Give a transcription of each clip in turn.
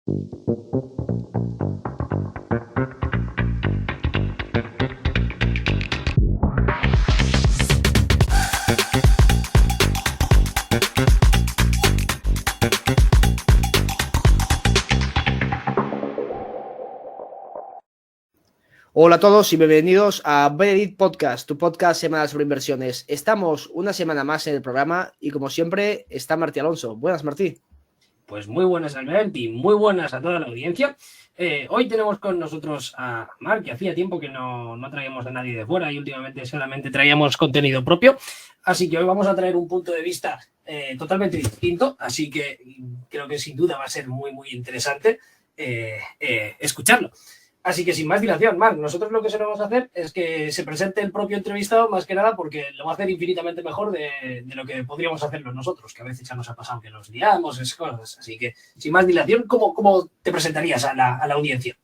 Hola a todos y bienvenidos a Benedict Podcast, tu podcast semanal sobre inversiones. Estamos una semana más en el programa y como siempre está Martí Alonso. Buenas, Martí. Pues muy buenas, Albert, y muy buenas a toda la audiencia. Hoy tenemos con nosotros a Marc, que hacía tiempo que no traíamos a nadie de fuera y últimamente solamente traíamos contenido propio. Así que hoy vamos a traer un punto de vista totalmente distinto, así que creo que sin duda va a ser muy, muy interesante escucharlo. Así que sin más dilación, Marc, nosotros lo que solemos hacer es que se presente el propio entrevistado, más que nada porque lo va a hacer infinitamente mejor de lo que podríamos hacerlo nosotros, que a veces ya nos ha pasado que nos liamos, esas cosas. Así que sin más dilación, ¿cómo te presentarías a la audiencia?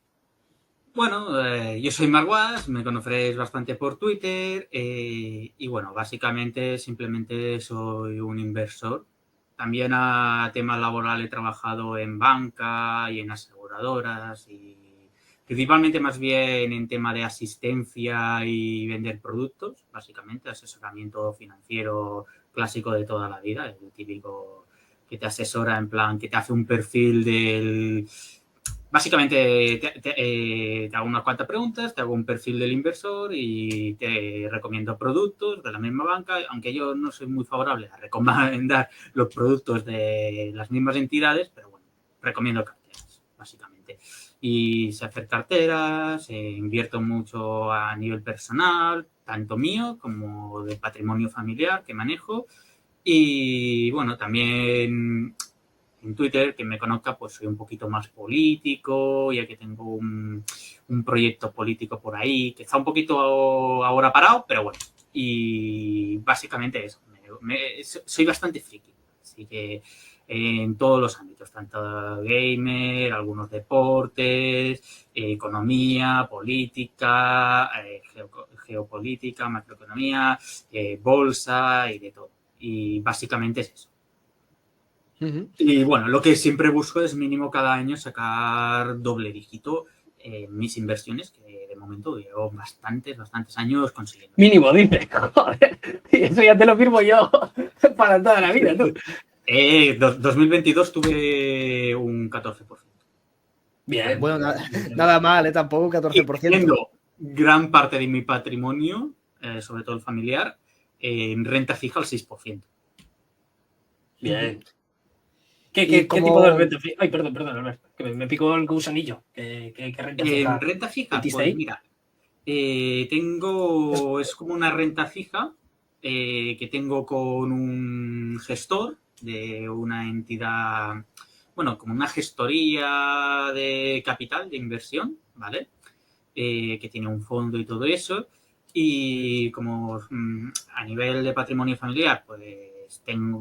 Bueno, yo soy Marc Guas, me conoceréis bastante por Twitter y bueno, básicamente simplemente soy un inversor. También a temas laborales he trabajado en banca y en aseguradoras y principalmente más bien en tema de asistencia y vender productos, básicamente asesoramiento financiero clásico de toda la vida, el típico que te asesora en plan, que te hace un perfil del... Básicamente te hago unas cuantas preguntas, te hago un perfil del inversor y te recomiendo productos de la misma banca, aunque yo no soy muy favorable a recomendar los productos de las mismas entidades, pero bueno, recomiendo carteras, básicamente. Y sé hacer carteras, invierto mucho a nivel personal, tanto mío como de patrimonio familiar que manejo. Y bueno, también en Twitter, quien me conozca, pues soy un poquito más político, ya que tengo un proyecto político por ahí, que está un poquito ahora parado, pero bueno. Y básicamente eso, soy bastante friki, así que en todos los ámbitos, tanto gamer, algunos deportes, economía, política, geopolítica, macroeconomía, bolsa y de todo. Y básicamente es eso. Y bueno, lo que siempre busco es mínimo cada año sacar doble dígito en mis inversiones, que de momento llevo bastantes años consiguiendo. Mínimo, dice. Joder, eso ya te lo firmo yo para toda la vida, tú. 2022 tuve un 14%. Bien. Bueno, nada mal, tampoco un 14%. Teniendo gran parte de mi patrimonio, sobre todo el familiar, en renta fija al 6%. Bien. ¿Qué tipo de renta fija? Ay, perdón, Albert, que me picó el gusanillo. ¿Qué renta fija? Renta fija, pues ahí? mira, es como una renta fija que tengo con un gestor de una entidad, bueno, como una gestoría de capital, de inversión, ¿vale? Que tiene un fondo y todo eso. Y como a nivel de patrimonio familiar, pues tengo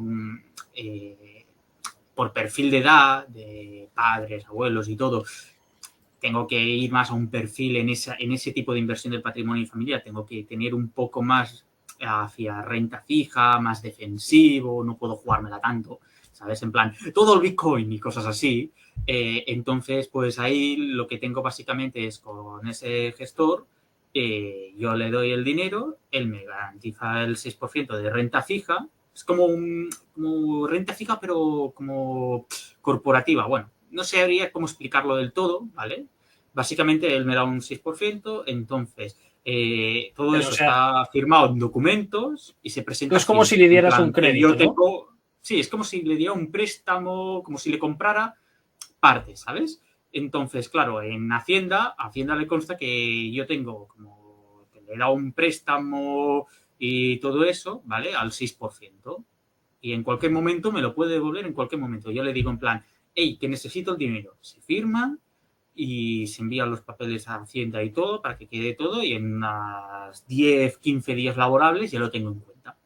por perfil de edad, de padres, abuelos y todo, tengo que ir más a un perfil en ese tipo de inversión del patrimonio familiar, tengo que tener un poco más hacia renta fija, más defensivo, no puedo jugármela tanto, ¿sabes? En plan, todo el Bitcoin y cosas así. Entonces, pues ahí lo que tengo básicamente es con ese gestor, yo le doy el dinero, él me garantiza el 6% de renta fija. Es como renta fija, pero como corporativa. Bueno, no sabría cómo explicarlo del todo, ¿vale? Básicamente él me da un 6%, entonces todo eso está firmado en documentos y se presenta. Es como si le dieras un crédito, ¿no? Sí, es como si le diera un préstamo, como si le comprara parte, ¿sabes? Entonces, claro, en Hacienda le consta que yo tengo como que le he dado un préstamo y todo eso, ¿vale? Al 6%. Y en cualquier momento me lo puede devolver en cualquier momento. Yo le digo en plan, hey, que necesito el dinero. Se firma y se envían los papeles a Hacienda y todo para que quede todo y en unas 10, 15 días laborables ya lo tengo en cuenta.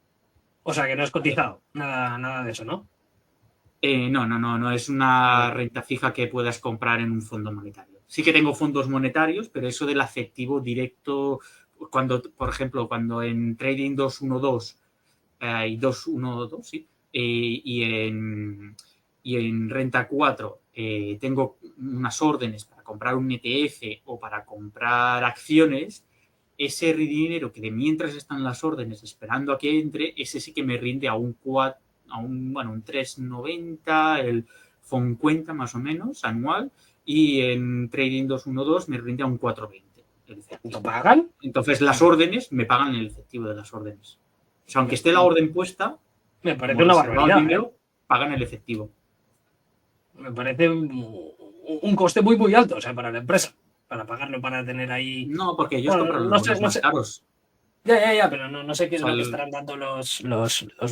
O sea, que no es cotizado, nada de eso, ¿no? No es una renta fija que puedas comprar en un fondo monetario. Sí que tengo fondos monetarios, pero eso del efectivo directo, cuando, por ejemplo, cuando en Trading 212 y 212, sí, y en Renta 4 tengo unas órdenes para comprar un ETF o para comprar acciones, ese dinero que de mientras están las órdenes esperando a que entre, ese sí que me rinde a un 3,90, el FON cuenta más o menos anual, y en Trading 212 me rinde a un 4,20. ¿Lo pagan? Entonces las órdenes me pagan el efectivo de las órdenes. O sea, aunque esté la orden puesta, me parece como una reservado el barbaridad. dinero, pagan el efectivo. Me parece un coste muy, muy alto, o sea, para la empresa, para pagarlo, para tener ahí. No, porque ellos compran los bonos más caros. Ya, pero no sé qué es O sea, lo que estarán dando los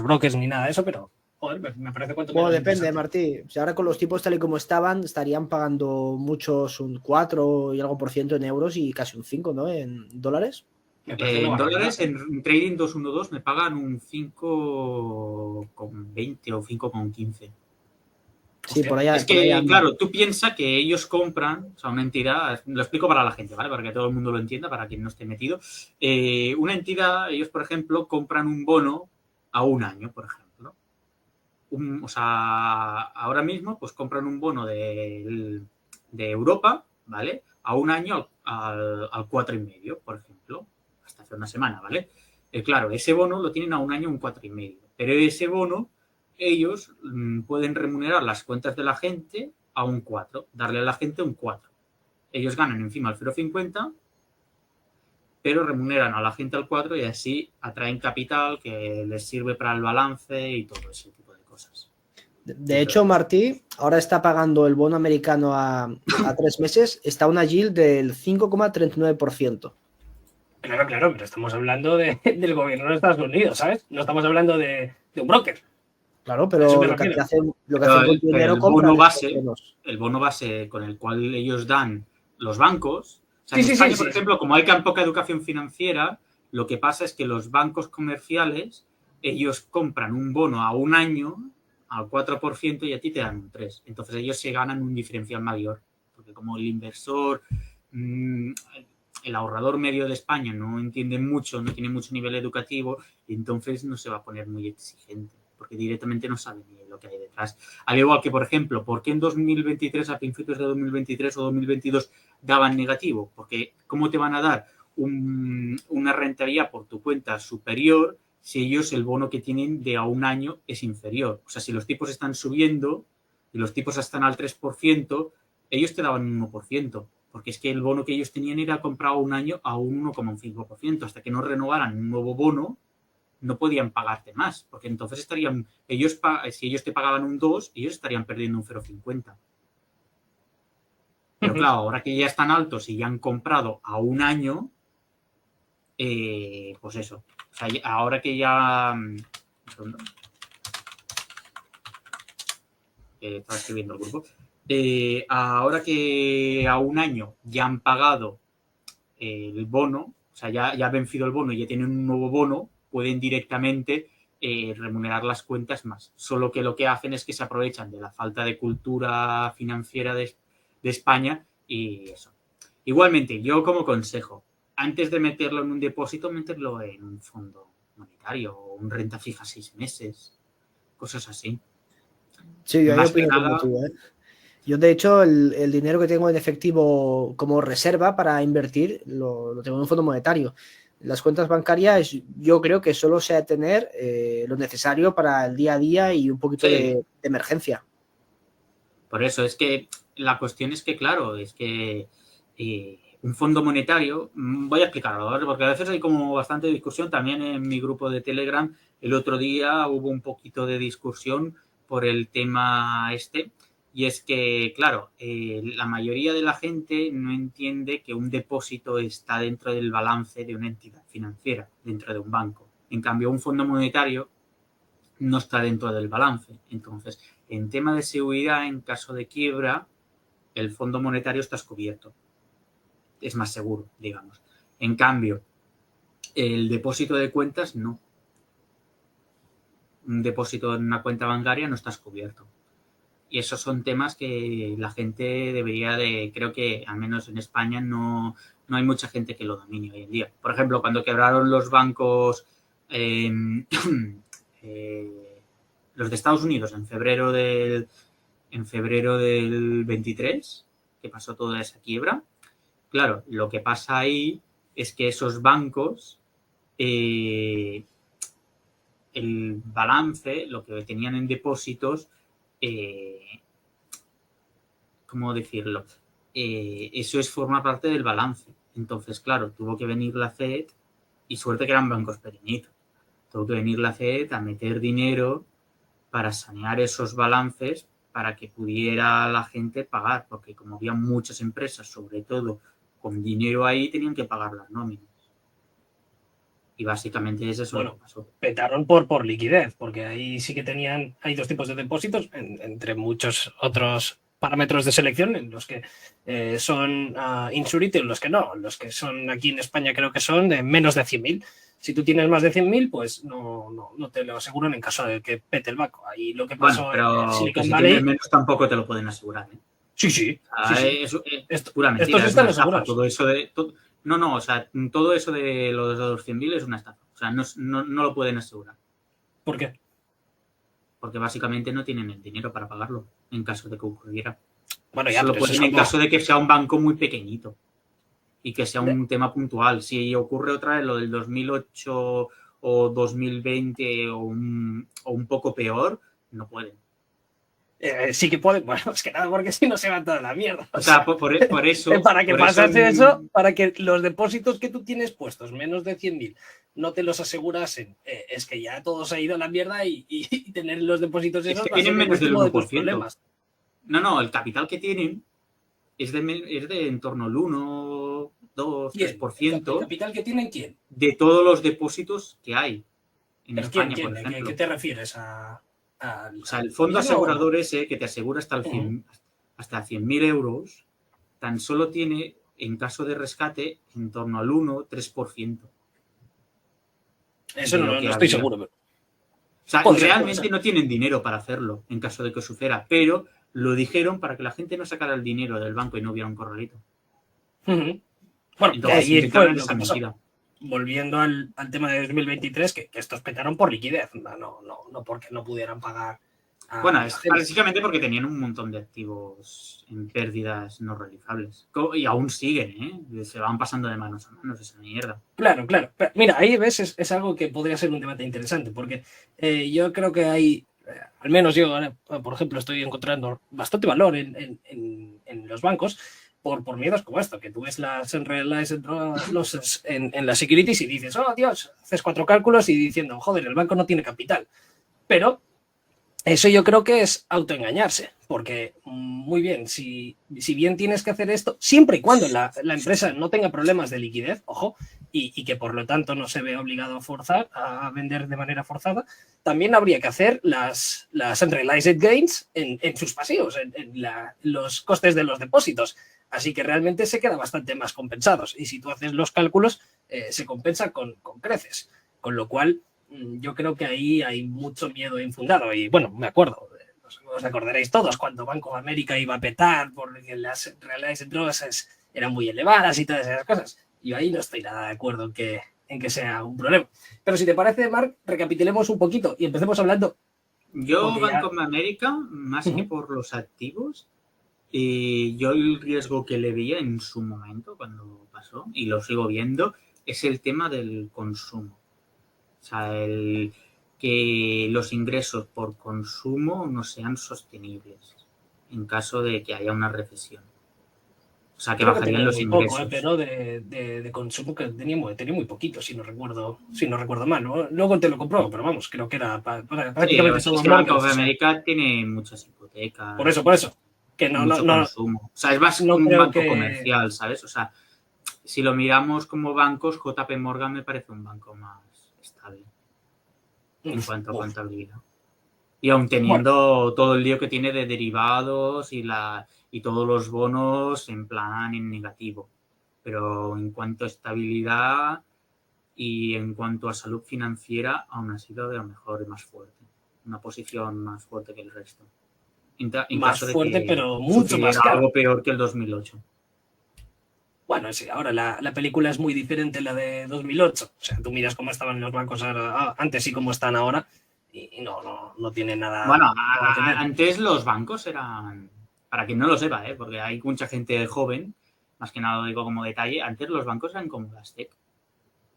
brokers ni nada de eso, pero joder, me parece cuanto Bueno, menos depende, interesante. Martí. Si ahora con los tipos tal y como estaban, estarían pagando muchos un 4 y algo por ciento en euros y casi un 5, ¿no? En dólares. Me parece una En dólares, barbaridad. en Trading 212 me pagan un 5,20 o 5,15. Sí, Hostia. Es por ahí que, anda. claro, tú piensas que ellos compran, o sea, una entidad, lo explico para la gente, ¿vale? Para que todo el mundo lo entienda, para quien no esté metido. Una entidad, ellos, por ejemplo, compran un bono a un año, por ejemplo. O sea, ahora mismo, pues compran un bono de Europa, ¿vale? A un año al 4,5, por ejemplo, hasta hace una semana, ¿vale? Claro, ese bono lo tienen a un año un 4,5, pero ese bono ellos pueden remunerar las cuentas de la gente a un 4, darle a la gente un 4. Ellos ganan encima el 0,50, pero remuneran a la gente al 4 y así atraen capital que les sirve para el balance y todo ese tipo de cosas. De hecho, Martí ahora está pagando el bono americano a 3 meses, está una yield del 5,39%. Claro, pero estamos hablando del gobierno de Estados Unidos, ¿sabes? No estamos hablando de un broker. Claro, A eso pero me lo que refiero. hacen Pero con tu dinero el compran bono estos base, bonos. el bono base con el cual ellos dan los bancos. O sea, en Sí. España, por ejemplo, como hay tan poca educación financiera, lo que pasa es que los bancos comerciales, ellos compran un bono a un año al 4% y a ti te dan un 3%. Entonces ellos se ganan un diferencial mayor. Porque como el inversor, el ahorrador medio de España no entiende mucho, no tiene mucho nivel educativo, y entonces no se va a poner muy exigente, porque directamente no sabe ni lo que hay detrás. Al igual que, por ejemplo, ¿por qué en 2023, a principios de 2023 o 2022, daban negativo? Porque ¿cómo te van a dar una rentabilidad por tu cuenta superior si ellos el bono que tienen de a un año es inferior? O sea, si los tipos están subiendo y los tipos están al 3%, ellos te daban un 1%, porque es que el bono que ellos tenían era comprado un año a un 1,5%, hasta que no renovaran un nuevo bono no podían pagarte más, porque entonces estarían, si ellos te pagaban un 2, ellos estarían perdiendo un 0,50. Pero claro, ahora que ya están altos y ya han comprado a un año, pues eso. O sea, ahora que ya... estaba escribiendo el grupo. Ahora que a un año ya han pagado el bono, o sea, ya ha vencido el bono y ya tienen un nuevo bono, pueden directamente remunerar las cuentas más. Solo que lo que hacen es que se aprovechan de la falta de cultura financiera de España y eso. Igualmente, yo como consejo, antes de meterlo en un depósito, meterlo en un fondo monetario o un renta fija 6 meses, cosas así. Sí, yo Más que opino como nada, tú, ¿eh? Yo, de hecho, el dinero que tengo en efectivo como reserva para invertir lo tengo en un fondo monetario. Las cuentas bancarias, yo creo que solo se ha de tener lo necesario para el día a día y un poquito sí. de emergencia. Por eso es que la cuestión es que, claro, es que un fondo monetario, voy a explicarlo, ¿vale? Porque a veces hay como bastante discusión. También en mi grupo de Telegram el otro día hubo un poquito de discusión por el tema este. Y es que, claro, la mayoría de la gente no entiende que un depósito está dentro del balance de una entidad financiera, dentro de un banco. En cambio, un fondo monetario no está dentro del balance. Entonces, en tema de seguridad, en caso de quiebra, el Fondo Monetario está cubierto. Es más seguro, digamos. En cambio, el depósito de cuentas no. Un depósito en una cuenta bancaria no estás cubierto. Y esos son temas que la gente debería de, creo que al menos en España no hay mucha gente que lo domine hoy en día. Por ejemplo, cuando quebraron los bancos, los de Estados Unidos en febrero en febrero del 23, que pasó toda esa quiebra. Claro, lo que pasa ahí es que esos bancos, el balance, lo que tenían en depósitos, ¿cómo decirlo? Eso forma parte del balance. Entonces, claro, tuvo que venir la FED, y suerte que eran bancos pequeñitos, tuvo que venir la FED a meter dinero para sanear esos balances para que pudiera la gente pagar, porque como había muchas empresas, sobre todo con dinero ahí, tenían que pagar las nóminas. Y básicamente eso es lo que pasó. Petaron por liquidez, porque ahí sí que hay dos tipos de depósitos, entre muchos otros parámetros de selección, en los que son insurite y los que no. Los que son aquí en España creo que son de menos de 100.000. Si tú tienes más de 100.000, pues no te lo aseguran en caso de que pete el banco. Ahí lo que pasó pero en Silicon si Valley... tienes menos tampoco te lo pueden asegurar, ¿eh? Sí. Es pura mentira. Estos están asegurados. Todo eso de... No, o sea, todo eso de los 200.000 es una estafa. O sea, no lo pueden asegurar. ¿Por qué? Porque básicamente no tienen el dinero para pagarlo en caso de que ocurriera. Bueno, ya, solo pueden en caso de que sea un banco muy pequeñito y que sea un tema puntual. Si ocurre otra vez lo del 2008 o 2020 o un poco peor, no pueden. Sí que pueden, bueno, es que nada, porque si no se va toda la mierda. O sea, por eso... Para que pasase eso, para que los depósitos que tú tienes puestos, menos de 100.000, no te los asegurasen, es que ya todo se ha ido a la mierda y tener los depósitos esos... Es que tienen menos del 1%. De No, el capital que tienen es de en torno al 1, 2, 3%. ¿El capital que tienen quién? De todos los depósitos que hay en España, ¿quién? por ejemplo. ¿Qué te refieres O sea, el fondo asegurador ese que te asegura hasta 100.000 euros, tan solo tiene, en caso de rescate, en torno al 1, 3%. Eso no estoy seguro. Pero... O sea, realmente no tienen dinero para hacerlo en caso de que suceda, pero lo dijeron para que la gente no sacara el dinero del banco y no hubiera un corralito. Bueno, entonces ahí fue lo esa que pasó. mentira. Volviendo al tema de 2023, que estos petaron por liquidez, no porque no pudieran pagar. Bueno, es básicamente porque tenían un montón de activos en pérdidas no realizables. Y aún siguen, ¿eh? Se van pasando de manos a manos esa mierda. Claro. Pero, mira, ahí ves, es algo que podría ser un debate interesante, porque yo creo que hay, al menos yo, por ejemplo, estoy encontrando bastante valor en los bancos, por miedos como esto, que tú ves las unrealized losses en las securities y dices, oh Dios, haces 4 cálculos y diciendo, joder, el banco no tiene capital. Pero eso yo creo que es autoengañarse, porque muy bien, si bien tienes que hacer esto, siempre y cuando la empresa no tenga problemas de liquidez, ojo, y que por lo tanto no se ve obligado a vender de manera forzada, también habría que hacer las unrealized gains en sus pasivos, en los costes de los depósitos. Así que realmente se queda bastante más compensados. Y si tú haces los cálculos, se compensa con creces. Con lo cual, yo creo que ahí hay mucho miedo infundado. Y bueno, me acuerdo, os acordaréis todos, cuando Banco de América iba a petar porque las realized losses eran muy elevadas y todas esas cosas. Yo ahí no estoy nada de acuerdo en que sea un problema. Pero si te parece, Marc, recapitulemos un poquito y empecemos hablando. Yo, Banco de América, más que por los activos, yo el riesgo que le veía en su momento, cuando pasó, y lo sigo viendo, es el tema del consumo. O sea, que los ingresos por consumo no sean sostenibles en caso de que haya una recesión. O sea, que bajarían los ingresos. Poco, pero de consumo que tenía muy poquito, si no recuerdo mal, ¿no? Luego te lo compruebo, pero vamos, creo que era prácticamente todo. Sí, Banco de América tiene muchas hipotecas. Por eso. Que mucho consumo. O sea, es más un banco comercial, ¿sabes? O sea, si lo miramos como bancos, JP Morgan me parece un banco más estable en cuanto a contabilidad. Y aún teniendo todo el lío que tiene de derivados y todos los bonos en plan en negativo. Pero en cuanto a estabilidad y en cuanto a salud financiera, aún ha sido de lo mejor y más fuerte. Una posición más fuerte que el resto. En más caso de fuerte, que pero mucho más caro. Algo peor que el 2008. Bueno, sí, ahora la película es muy diferente a la de 2008. O sea, tú miras cómo estaban los bancos antes y cómo están ahora y no tiene nada. Bueno, nada que ver. antes los bancos eran, para quien no lo sepa, porque hay mucha gente joven, más que nada lo digo como detalle, antes los bancos eran como las TEC,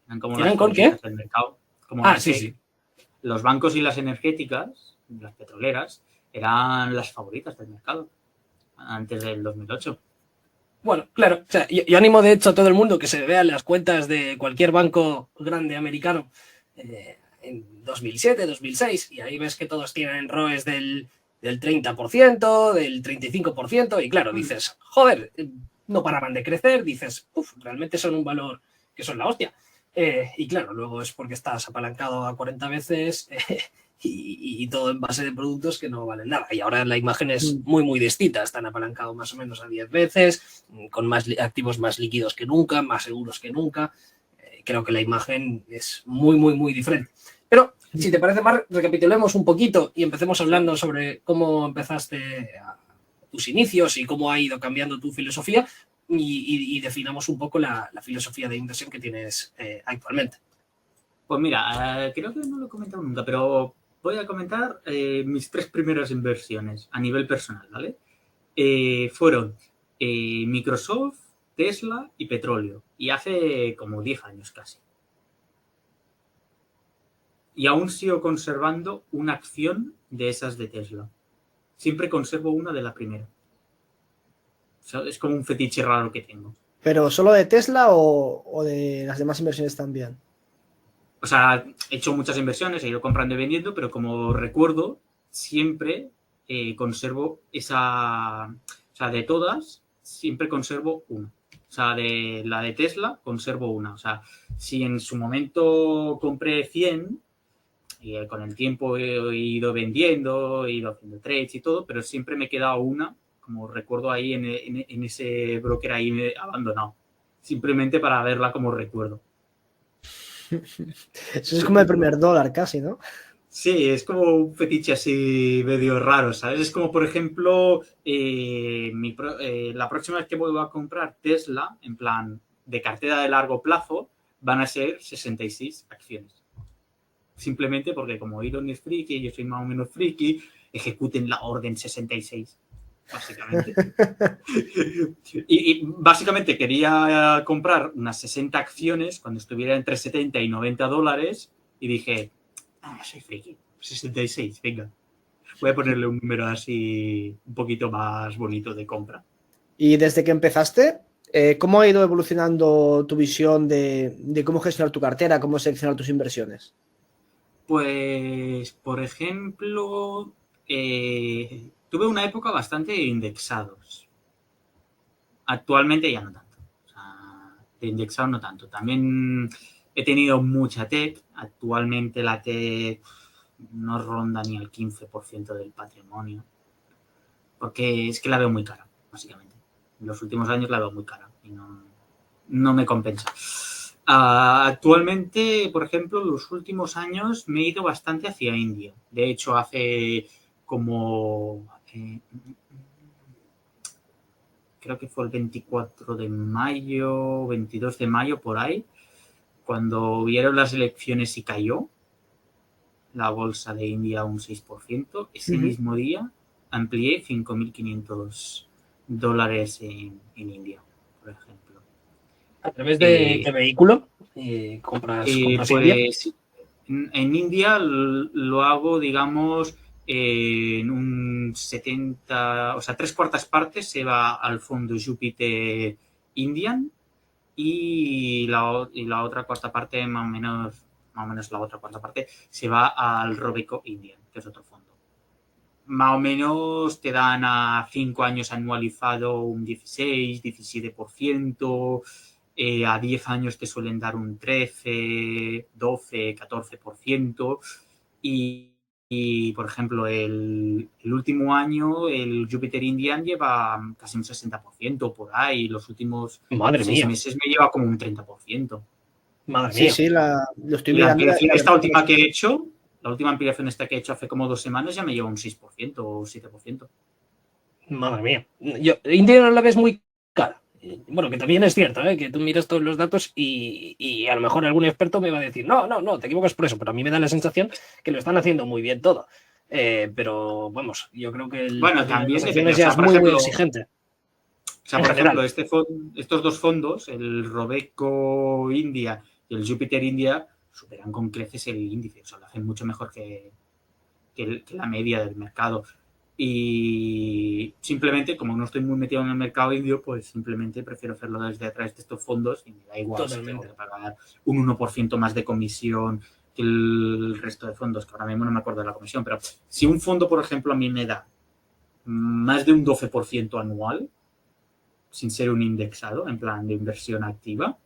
eran como ¿Eran las con favoritas qué? del mercado, como Ah, las sí, TEC. sí. Los bancos y las energéticas, las petroleras, eran las favoritas del mercado antes del 2008. Bueno, claro, o sea, yo animo de hecho a todo el mundo que se vea las cuentas de cualquier banco grande americano en 2007, 2006, y ahí ves que todos tienen ROEs del 30%, del 35%, y claro, dices, joder, no paraban de crecer, dices, uff, realmente son un valor que son la hostia. Y claro, luego es porque estás apalancado a 40 veces y todo en base de productos que no valen nada. Y ahora la imagen es muy, muy distinta. Están apalancados más o menos a 10 veces, con más activos más líquidos que nunca, más seguros que nunca. Creo que la imagen es muy, muy, muy diferente. Pero, si te parece, Marc, recapitulemos un poquito y empecemos hablando sobre cómo empezaste tus inicios y cómo ha ido cambiando tu filosofía y definamos un poco la filosofía de inversión que tienes actualmente. Pues mira, creo que no lo he comentado nunca, pero voy a comentar mis 3 primeras inversiones a nivel personal, ¿vale? Fueron Microsoft, Tesla y petróleo. Y hace como 10 años casi. Y aún sigo conservando una acción de esas de Tesla. Siempre conservo una de la primera. O sea, es como un fetiche raro que tengo. ¿Pero solo de Tesla o de las demás inversiones también? O sea, he hecho muchas inversiones, he ido comprando y vendiendo, pero como recuerdo, siempre conservo esa... O sea, de todas, siempre conservo una. O sea, de la de Tesla, conservo una. O sea, si en su momento compré 100 y con el tiempo he ido vendiendo, he ido haciendo trades y todo, pero siempre me he quedado una, como recuerdo ahí en ese broker ahí abandonado. Simplemente para verla como recuerdo. Eso es como el primer dólar casi, ¿no? Sí, es como un fetiche así medio raro, ¿sabes? Es como, por ejemplo, la próxima vez que vuelva a comprar Tesla, en plan de cartera de largo plazo, van a ser 66 acciones. Simplemente porque como Elon es friki, yo soy más o menos friki, ejecuten la orden 66, básicamente. y básicamente quería comprar unas 60 acciones cuando estuviera entre 70 y 90 dólares y dije... soy friki. 66, venga. Voy a ponerle un número así un poquito más bonito de compra. Y desde que empezaste, ¿cómo ha ido evolucionando tu visión de cómo gestionar tu cartera, cómo seleccionar tus inversiones? Pues, por ejemplo, tuve una época bastante de indexados. Actualmente ya no tanto. O sea, de indexados no tanto. También he tenido mucha tech. Actualmente la tech no ronda ni el 15% del patrimonio. Porque es que la veo muy cara, básicamente. En los últimos años la veo muy cara y no me compensa. Actualmente, por ejemplo, los últimos años me he ido bastante hacia India. De hecho, hace como... creo que fue el 24 de mayo, 22 de mayo, por ahí, cuando vieron las elecciones y cayó la bolsa de India un 6%, ese mismo día amplié $5.500 en India, por ejemplo. ¿A través de qué vehículo compras India? Pues en India lo hago, digamos, en un 70, o sea, 3/4 partes se va al fondo Jupiter Indian y la otra cuarta parte, más o menos la otra cuarta parte, se va al Robeco Indian, que es otro fondo. Más o menos te dan a 5 años anualizado un 16, 17%, a 10 años te suelen dar un 13, 12, 14%, y por ejemplo, el último año el Jupiter Indian lleva casi un 60% por ahí, los últimos Madre 6 mía. meses me lleva como un 30%. Madre Sí, mía. sí, lo estoy Y la mirando. ampliación esta última que he hecho, la última ampliación esta que he hecho hace como 2 semanas ya me lleva un 6% o 7%. Madre mía. India no la ves muy cara. Bueno, que también es cierto, que tú miras todos los datos y a lo mejor algún experto me va a decir, no, te equivocas por eso, pero a mí me da la sensación que lo están haciendo muy bien todo. Pero vamos, yo creo que el Bueno, precio de las también depende. acciones O ya sea, es por muy ejemplo, exigente en por ejemplo, general. estos dos fondos, el Robeco India y el Jupiter India, superan con creces el índice. O sea, lo hacen mucho mejor que la media del mercado. Y simplemente, como no estoy muy metido en el mercado indio, pues simplemente prefiero hacerlo desde atrás de estos fondos y me da igual si tengo Totalmente. que pagar un 1% más de comisión que el resto de fondos, que ahora mismo no me acuerdo de la comisión, pero si un fondo, por ejemplo, a mí me da más de un 12% anual, sin ser un indexado, en plan de inversión activa,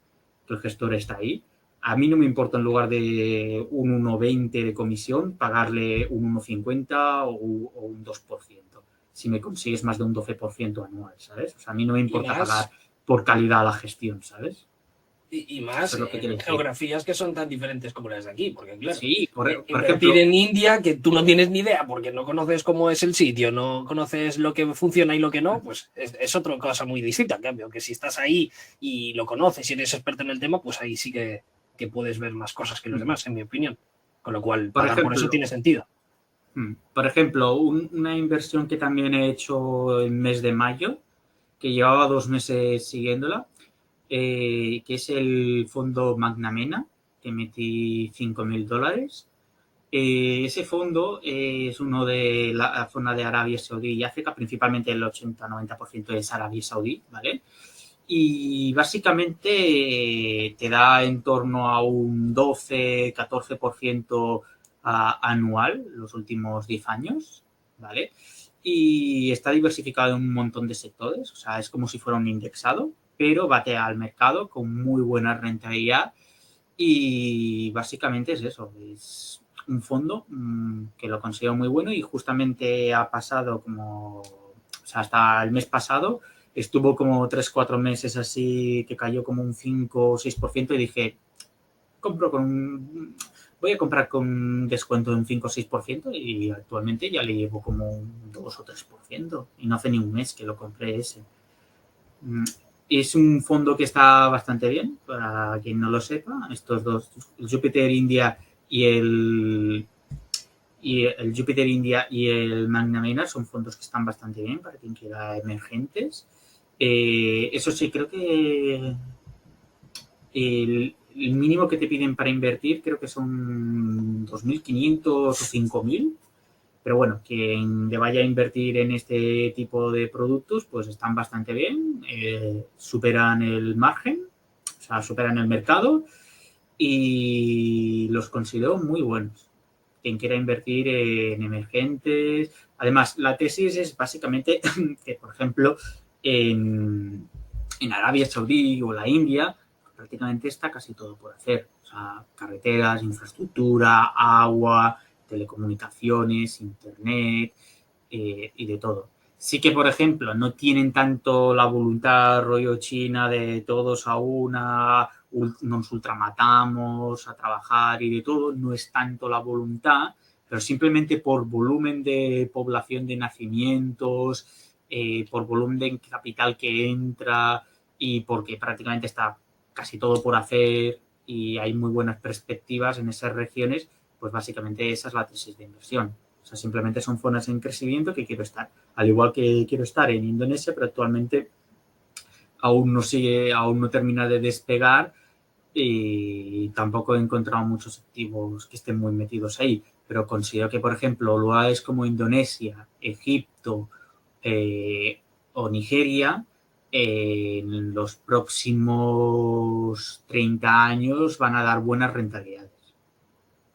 que el gestor está ahí, a mí no me importa en lugar de un 1,20 de comisión pagarle un 1,50 o un 2%, si me consigues más de un 12% anual, ¿sabes? O sea, a mí no me Y importa pagar más, por calidad la gestión, ¿sabes? y Eso más es lo que quiero en decir. geografías que son tan diferentes como las de aquí, porque claro, Sí, por invertir ejemplo, en India, que tú no tienes ni idea porque no conoces cómo es el sitio, no conoces lo que funciona y lo que no, pues es otra cosa muy distinta. En cambio, que si estás ahí y lo conoces y eres experto en el tema, pues ahí sí que puedes ver más cosas que los demás, en mi opinión. Con lo cual, por pagar por eso ejemplo, tiene sentido. una inversión que también he hecho en mes de mayo, que llevaba 2 meses siguiéndola, que es el fondo Magnamena, que metí $5.000. Ese fondo es uno de la zona de Arabia Saudí y África, principalmente el 80-90% es Arabia Saudí, ¿vale? Y básicamente te da en torno a un 12-14% anual los últimos 10 años, ¿vale? Y está diversificado en un montón de sectores, o sea, es como si fuera un indexado, pero batea al mercado con muy buena rentabilidad y básicamente es eso, es un fondo que lo considero muy bueno y justamente ha pasado como, o sea, hasta el mes pasado estuvo como 3-4 meses así que cayó como un 5 o 6% y dije, voy a comprar con un descuento de un 5 o 6% y actualmente ya le llevo como un 2 o 3% y no hace ni un mes que lo compré ese. Es un fondo que está bastante bien, para quien no lo sepa. Estos dos, el Jupiter India y el Jupiter India y el Magnamena son fondos que están bastante bien para quien quiera emergentes. Eso sí, creo que el mínimo que te piden para invertir creo que son 2.500 o 5.000. Pero bueno, quien le vaya a invertir en este tipo de productos, pues están bastante bien, superan el margen, o sea, superan el mercado y los considero muy buenos. Quien quiera invertir en emergentes. Además, la tesis es básicamente que, por ejemplo, en Arabia Saudí o la India, prácticamente está casi todo por hacer. O sea, carreteras, infraestructura, agua, telecomunicaciones, internet y de todo. Sí que, por ejemplo, no tienen tanto la voluntad rollo China de todos a una, nos ultramatamos a trabajar y de todo, no es tanto la voluntad, pero simplemente por volumen de población de nacimientos, por volumen de capital que entra y porque prácticamente está casi todo por hacer y hay muy buenas perspectivas en esas regiones, pues básicamente esa es la tesis de inversión. O sea, simplemente son zonas en crecimiento que quiero estar. Al igual que quiero estar en Indonesia, pero actualmente aún no termina de despegar y tampoco he encontrado muchos activos que estén muy metidos ahí. Pero considero que, por ejemplo, lugares como Indonesia, Egipto o Nigeria, en los próximos 30 años van a dar buenas rentabilidades.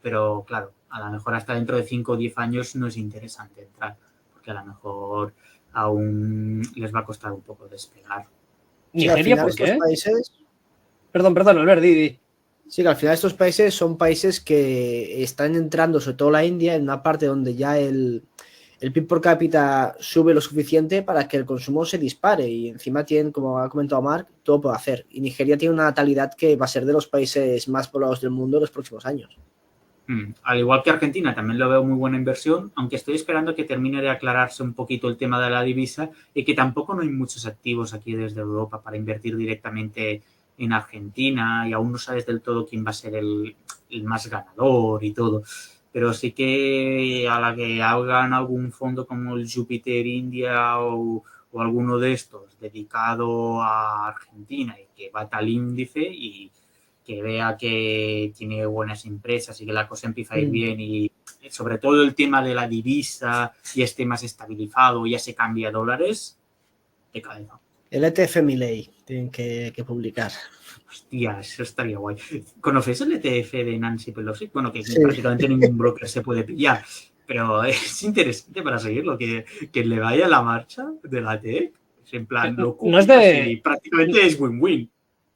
Pero claro, a lo mejor hasta dentro de 5 o 10 años no es interesante entrar, porque a lo mejor aún les va a costar un poco despegar. Sí, al ¿Nigeria final por estos qué? países, Perdón, Albert, di. sí, que al final estos países son países que están entrando, sobre todo la India, en una parte donde ya el PIB por cápita sube lo suficiente para que el consumo se dispare y encima tienen, como ha comentado Marc, todo por hacer. Y Nigeria tiene una natalidad que va a ser de los países más poblados del mundo en los próximos años. Al igual que Argentina, también lo veo muy buena inversión, aunque estoy esperando que termine de aclararse un poquito el tema de la divisa y que tampoco no hay muchos activos aquí desde Europa para invertir directamente en Argentina y aún no sabes del todo quién va a ser el más ganador y todo. Pero sí que a la que hagan algún fondo como el Jupiter India o alguno de estos dedicado a Argentina y que va tal índice y que vea que tiene buenas empresas y que la cosa empieza a ir bien y sobre todo el tema de la divisa y esté más estabilizado y ya se cambia a dólares, de cabeza. El ETF Milei tienen que publicar. Hostia, eso estaría guay. ¿Conocéis el ETF de Nancy Pelosi? Bueno, que Sí. prácticamente ningún broker se puede pillar, pero es interesante para seguirlo, que le vaya la marcha de la TEC. Es en plan, lo No es copias y de. prácticamente es win-win.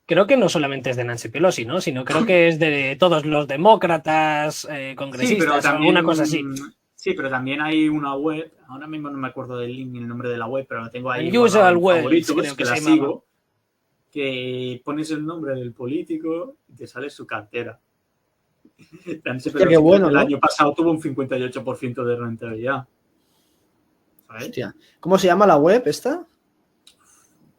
Creo que no solamente es de Nancy Pelosi, ¿no? Sino creo que es de todos los demócratas, Sí, pero congresistas, o también, alguna cosa así. sí, pero también hay una web, ahora mismo no me acuerdo del link ni el nombre de la web, pero lo tengo ahí guardado Unusual en Wealth, favoritos, creo que que la se llamaba. sigo, que pones el nombre del político y te sale su cartera. Nancy Hostia, qué Pelosi creo que bueno, el ¿no? año pasado tuvo un 58% de rentabilidad. ¿Sabes? Hostia. ¿Cómo se llama la web esta?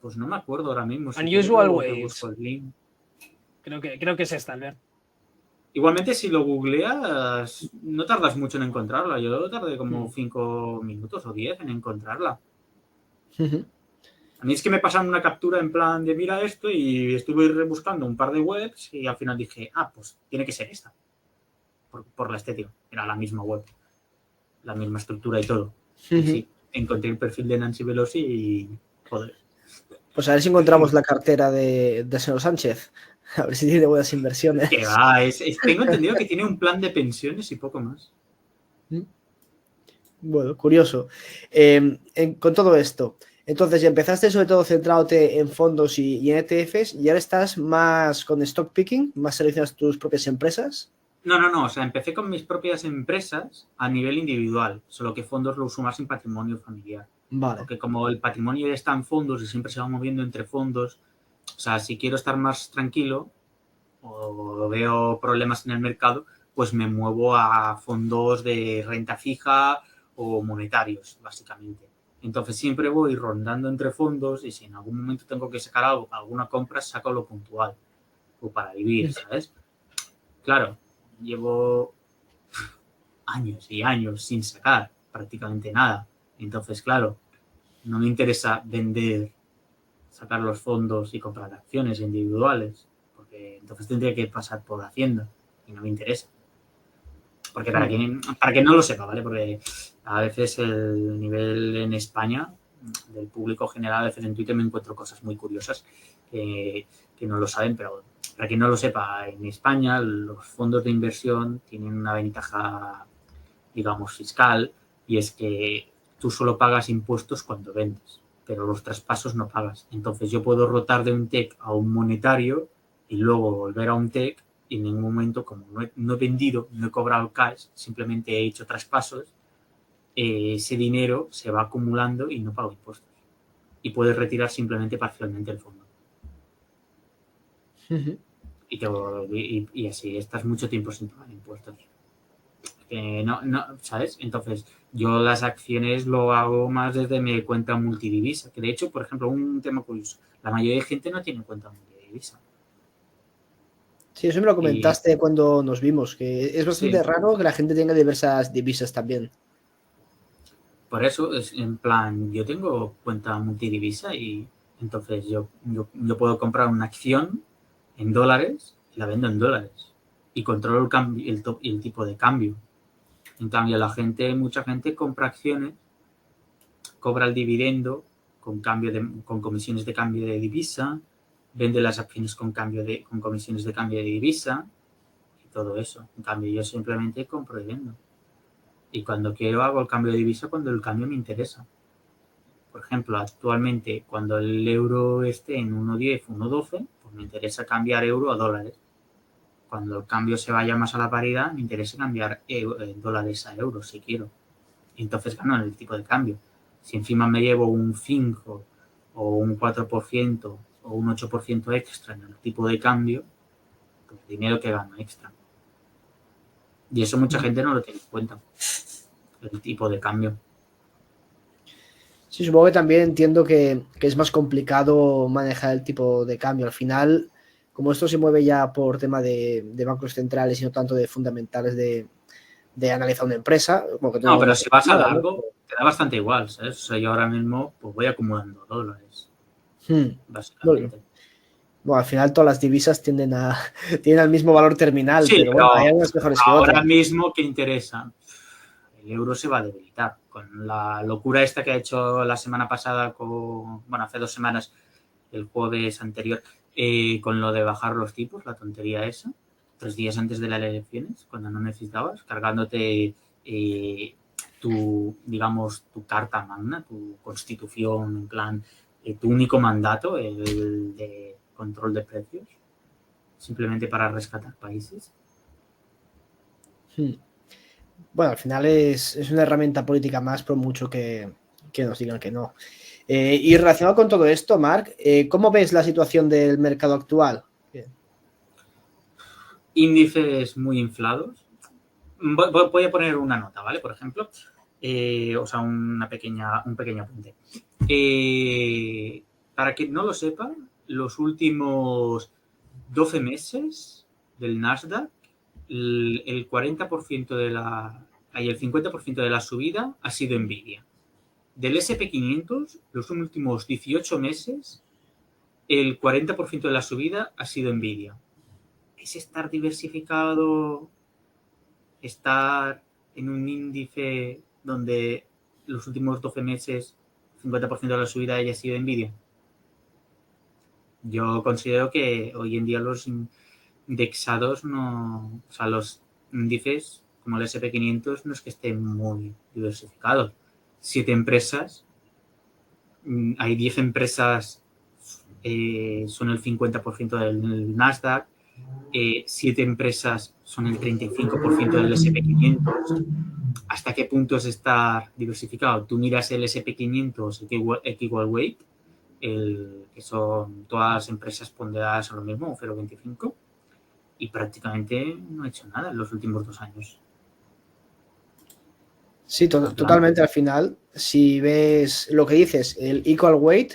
Pues no me acuerdo ahora mismo, si quieres Unusual luego te busco Wealth. el link. Creo que es esta, Albert. Igualmente, si lo googleas, no tardas mucho en encontrarla. Yo tardé como Mm. 5 minutos o 10 en encontrarla. Ujú. A mí es que me pasaron una captura en plan de mira esto y estuve rebuscando un par de webs y al final dije, pues tiene que ser esta. Por la estética. Era la misma web, la misma estructura y todo. Y Ujú. sí, encontré el perfil de Nancy Pelosi y joder. Pues a ver si encontramos la cartera de señor Sánchez. A ver si tiene buenas Que inversiones. va, tengo entendido que tiene un plan de pensiones y poco más. Bueno, curioso. Con todo esto, entonces ya empezaste sobre todo centrándote en fondos y en ETFs y ahora estás más con stock picking, más seleccionas tus propias empresas. No. O sea, empecé con mis propias empresas a nivel individual, solo que fondos lo uso más en patrimonio familiar. Vale. Porque como el patrimonio ya está en fondos y siempre se va moviendo entre fondos, o sea, si quiero estar más tranquilo o veo problemas en el mercado, pues me muevo a fondos de renta fija o monetarios, básicamente. Entonces siempre voy rondando entre fondos y si en algún momento tengo que sacar algo, alguna compra, saco lo puntual o para vivir, ¿sabes? Claro, llevo años y años sin sacar prácticamente nada. Entonces, claro, no me interesa vender, sacar los fondos y comprar acciones individuales, porque entonces tendría que pasar por Hacienda y no me interesa. Porque para quien no lo sepa, ¿vale? Porque a veces el nivel en España del público general, a veces en Twitter me encuentro cosas muy curiosas que no lo saben, pero para quien no lo sepa, en España los fondos de inversión tienen una ventaja, digamos, fiscal y es que tú solo pagas impuestos cuando vendes, pero los traspasos no pagas. Entonces yo puedo rotar de un TEC a un monetario y luego volver a un TEC y en ningún momento, como no he vendido, no he cobrado cash, simplemente he hecho traspasos, ese dinero se va acumulando y no pago impuestos. Y puedes retirar simplemente parcialmente el fondo. Ujú. Y así estás mucho tiempo sin pagar impuestos. No, ¿sabes? Entonces, yo las acciones lo hago más desde mi cuenta multidivisa. Que de hecho, por ejemplo, un tema curioso, la mayoría de gente no tiene cuenta multidivisa. Sí, eso me lo Y comentaste cuando nos vimos, que es bastante sí, raro que la gente tenga diversas divisas también. por eso es en plan, yo tengo cuenta multidivisa y entonces yo puedo comprar una acción en dólares y la vendo en dólares. Y controlo el tipo de cambio. En cambio, mucha gente compra acciones, cobra el dividendo con comisiones de cambio de divisa, vende las acciones con comisiones de cambio de divisa y todo eso. En cambio, yo simplemente compro y vendo. Y cuando quiero hago el cambio de divisa cuando el cambio me interesa. Por ejemplo, actualmente cuando el euro esté en 1,10, 1,12, pues me interesa cambiar euro a dólares. Cuando el cambio se vaya más a la paridad, me interesa cambiar dólares a euros si quiero. Entonces gano en el tipo de cambio. Si encima me llevo un 5 o un 4% o un 8% extra en el tipo de cambio, pues dinero que gano extra. Y eso mucha gente no lo tiene en cuenta, el tipo de cambio. Sí, supongo que también entiendo que es más complicado manejar el tipo de cambio. Al final, como esto se mueve ya por tema de bancos centrales y no tanto de fundamentales de analizar una empresa, como que No, pero si vas a nada, ¿no? largo, te da bastante igual, ¿sabes? O sea, yo ahora mismo pues voy acumulando dólares, básicamente. Bueno, al final todas las divisas tienen el mismo valor terminal, Sí, pero bueno, hay pero algunas mejores que ahora otras. mismo, ¿qué interesa? El euro se va a debilitar. Con la locura esta que ha hecho la semana pasada, hace 2 semanas, el jueves anterior, con lo de bajar los tipos, la tontería esa, 3 días antes de las elecciones, cuando no necesitabas, cargándote tu carta magna, tu constitución, en plan, tu único mandato, el de control de precios, simplemente para rescatar países. Bueno, al final es una herramienta política más, por mucho que nos digan que no. Y relacionado con todo esto, Marc, ¿cómo ves la situación del mercado actual? Índices muy inflados. Voy a poner una nota, ¿vale? Por ejemplo, un pequeño apunte. Para quien no lo sepa, los últimos 12 meses del Nasdaq, el 40% y el 50% de la subida ha sido Nvidia. Del S&P 500, los últimos 18 meses, el 40% de la subida ha sido Nvidia. ¿Es estar diversificado, estar en un índice donde los últimos 12 meses, 50% de la subida haya sido Nvidia? Yo considero que hoy en día los indexados los índices como el S&P 500 no es que estén muy diversificados. 7 empresas, hay 10 empresas, son el 50% del Nasdaq, 7 empresas son el 35% del S&P 500. ¿Hasta qué punto es estar diversificado? Tú miras el S&P 500, Equal Weight, que son todas las empresas ponderadas a lo mismo, 0,25, y prácticamente no ha hecho nada en los últimos 2 años. Sí, totalmente. Al final, si ves lo que dices, el Equal Weight,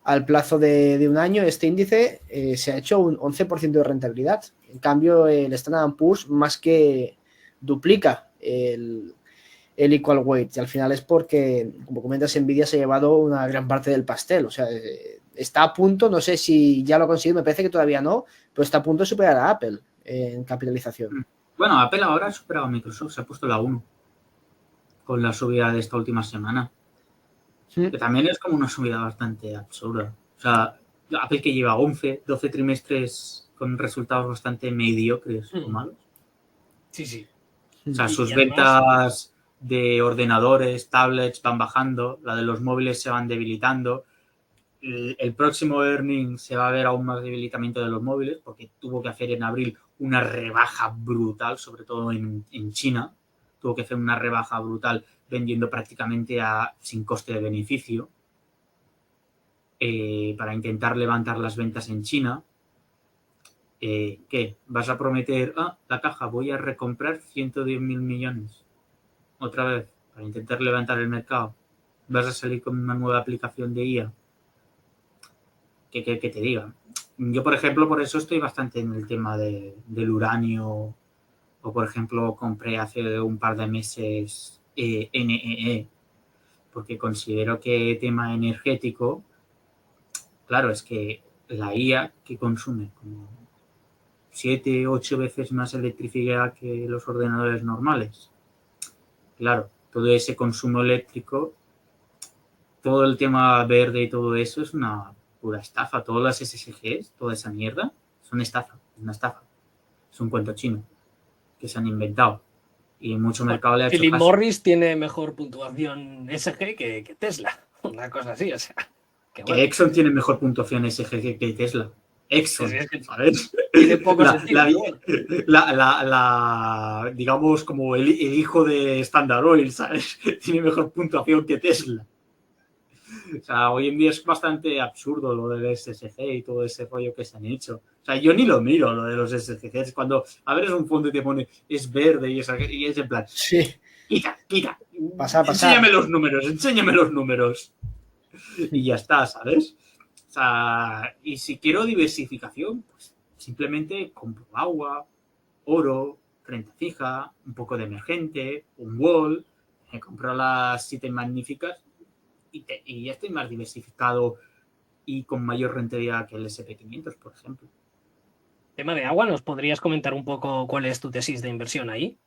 al plazo de un año, este índice se ha hecho un 11% de rentabilidad. En cambio, el Standard & Poor's más que duplica el Equal Weight. Y al final es porque, como comentas, Nvidia se ha llevado una gran parte del pastel. O sea, está a punto, no sé si ya lo ha conseguido, me parece que todavía no, pero está a punto de superar a Apple en capitalización. Bueno, Apple ahora ha superado a Microsoft, se ha puesto la 1 con la subida de esta última semana. Que también es como una subida bastante absurda. O sea, Apple que lleva 12 trimestres con resultados bastante mediocres o malos. Sí. O sea, sus además, ventas de ordenadores, tablets van bajando, la de los móviles se van debilitando. El próximo earnings se va a ver aún más debilitamiento de los móviles porque tuvo que hacer en abril una rebaja brutal, sobre todo en China. Tuvo que hacer una rebaja brutal vendiendo prácticamente sin coste de beneficio para intentar levantar las ventas en China. ¿Qué? ¿Vas a prometer, la caja, voy a recomprar 110.000 millones otra vez para intentar levantar el mercado? ¿Vas a salir con una nueva aplicación de IA? ¿Qué te diga? Yo, por ejemplo, por eso estoy bastante en el tema del uranio, o, por ejemplo, compré hace un par de meses NEE, porque considero que tema energético, claro, es que la IA que consume como 7, 8 veces más electricidad que los ordenadores normales. Claro, todo ese consumo eléctrico, todo el tema verde y todo eso es una pura estafa. Todas las SSGs, toda esa mierda, son estafa, es una estafa. Es un cuento chino que se han inventado. Y mucho mercado le ha hecho Philip caso. Morris tiene mejor puntuación SG que Tesla. Una cosa así, o sea. Que Exxon tiene mejor puntuación SG que Tesla. Exxon, Sí, es que ¿sabes? tiene poco sentido. Digamos, como el hijo de Standard Oil, ¿sabes? Tiene mejor puntuación que Tesla. O sea, hoy en día es bastante absurdo lo del SSG y todo ese rollo que se han hecho. O sea, yo ni lo miro, lo de los SSGs. Cuando abres un fondo y te pone es verde y es en plan, Sí, quita. pasar. Enséñame los números. Y ya está, ¿sabes? O sea, y si quiero diversificación, pues simplemente compro agua, oro, renta fija, un poco de emergente, un wall, me compro las 7 magníficas y ya estoy más diversificado y con mayor rentabilidad que el SP500, por ejemplo. Tema de agua, ¿nos podrías comentar un poco cuál es tu tesis de inversión ahí?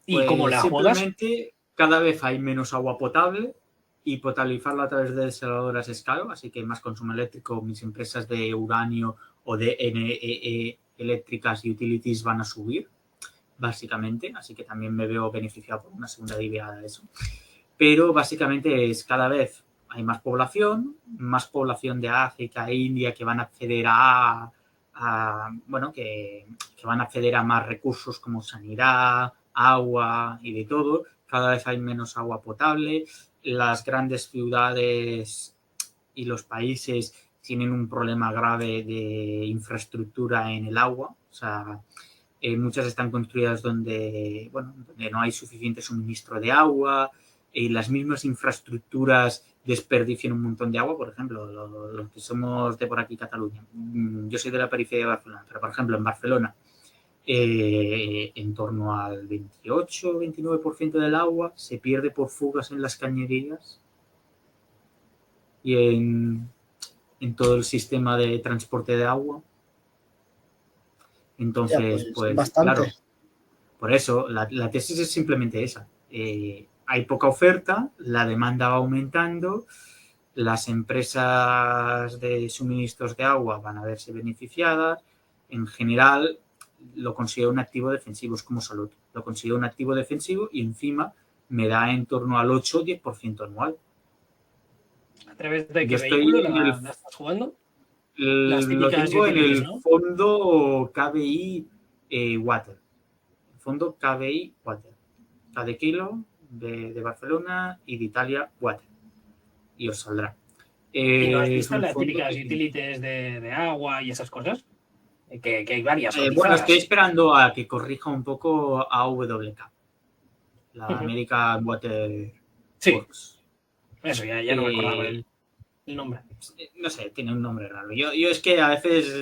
¿Y cómo Pues la juegas? simplemente cada vez hay menos agua potable y potabilizarla a través de desaladoras es caro, así que más consumo eléctrico, mis empresas de uranio o de NEE eléctricas y utilities van a subir, básicamente, así que también me veo beneficiado por una segunda derivada de eso. Pero básicamente es cada vez hay más población de África e India que van a acceder bueno, que van a acceder a más recursos como sanidad, agua y de todo. Cada vez hay menos agua potable. Las grandes ciudades y los países tienen un problema grave de infraestructura en el agua. O sea, muchas están construidas donde no hay suficiente suministro de agua y las mismas infraestructuras desperdician un montón de agua. Por ejemplo, los que somos de por aquí, Cataluña. Yo soy de la periferia de Barcelona, pero por ejemplo en Barcelona en torno al 28-29% del agua se pierde por fugas en las cañerías y en todo el sistema de transporte de agua. ya, Entonces, pues pues claro, bastante. por eso la tesis es simplemente esa. Hay poca oferta, la demanda va aumentando, las empresas de suministros de agua van a verse beneficiadas. En general, lo considero un activo defensivo, es como salud. Lo considero un activo defensivo y encima me da en torno al 8-10% anual. ¿A través de Yo qué estoy vehículo en la estás jugando? Las lo típicas tengo en utilities, el ¿no? fondo KBI Water. Fondo KBI Water. K de kilo, de Barcelona y de Italia Water. Y os saldrá. ¿Y no has Es visto un las fondo típicas pequeño. utilities de agua y esas cosas? Que hay varias Bueno, estoy cotizadas. esperando a que corrija un poco AWK, la Ujú. American Water Sí, Works. eso, ya no me acordaba Eh, el nombre. no sé, tiene un nombre raro. Yo es que a veces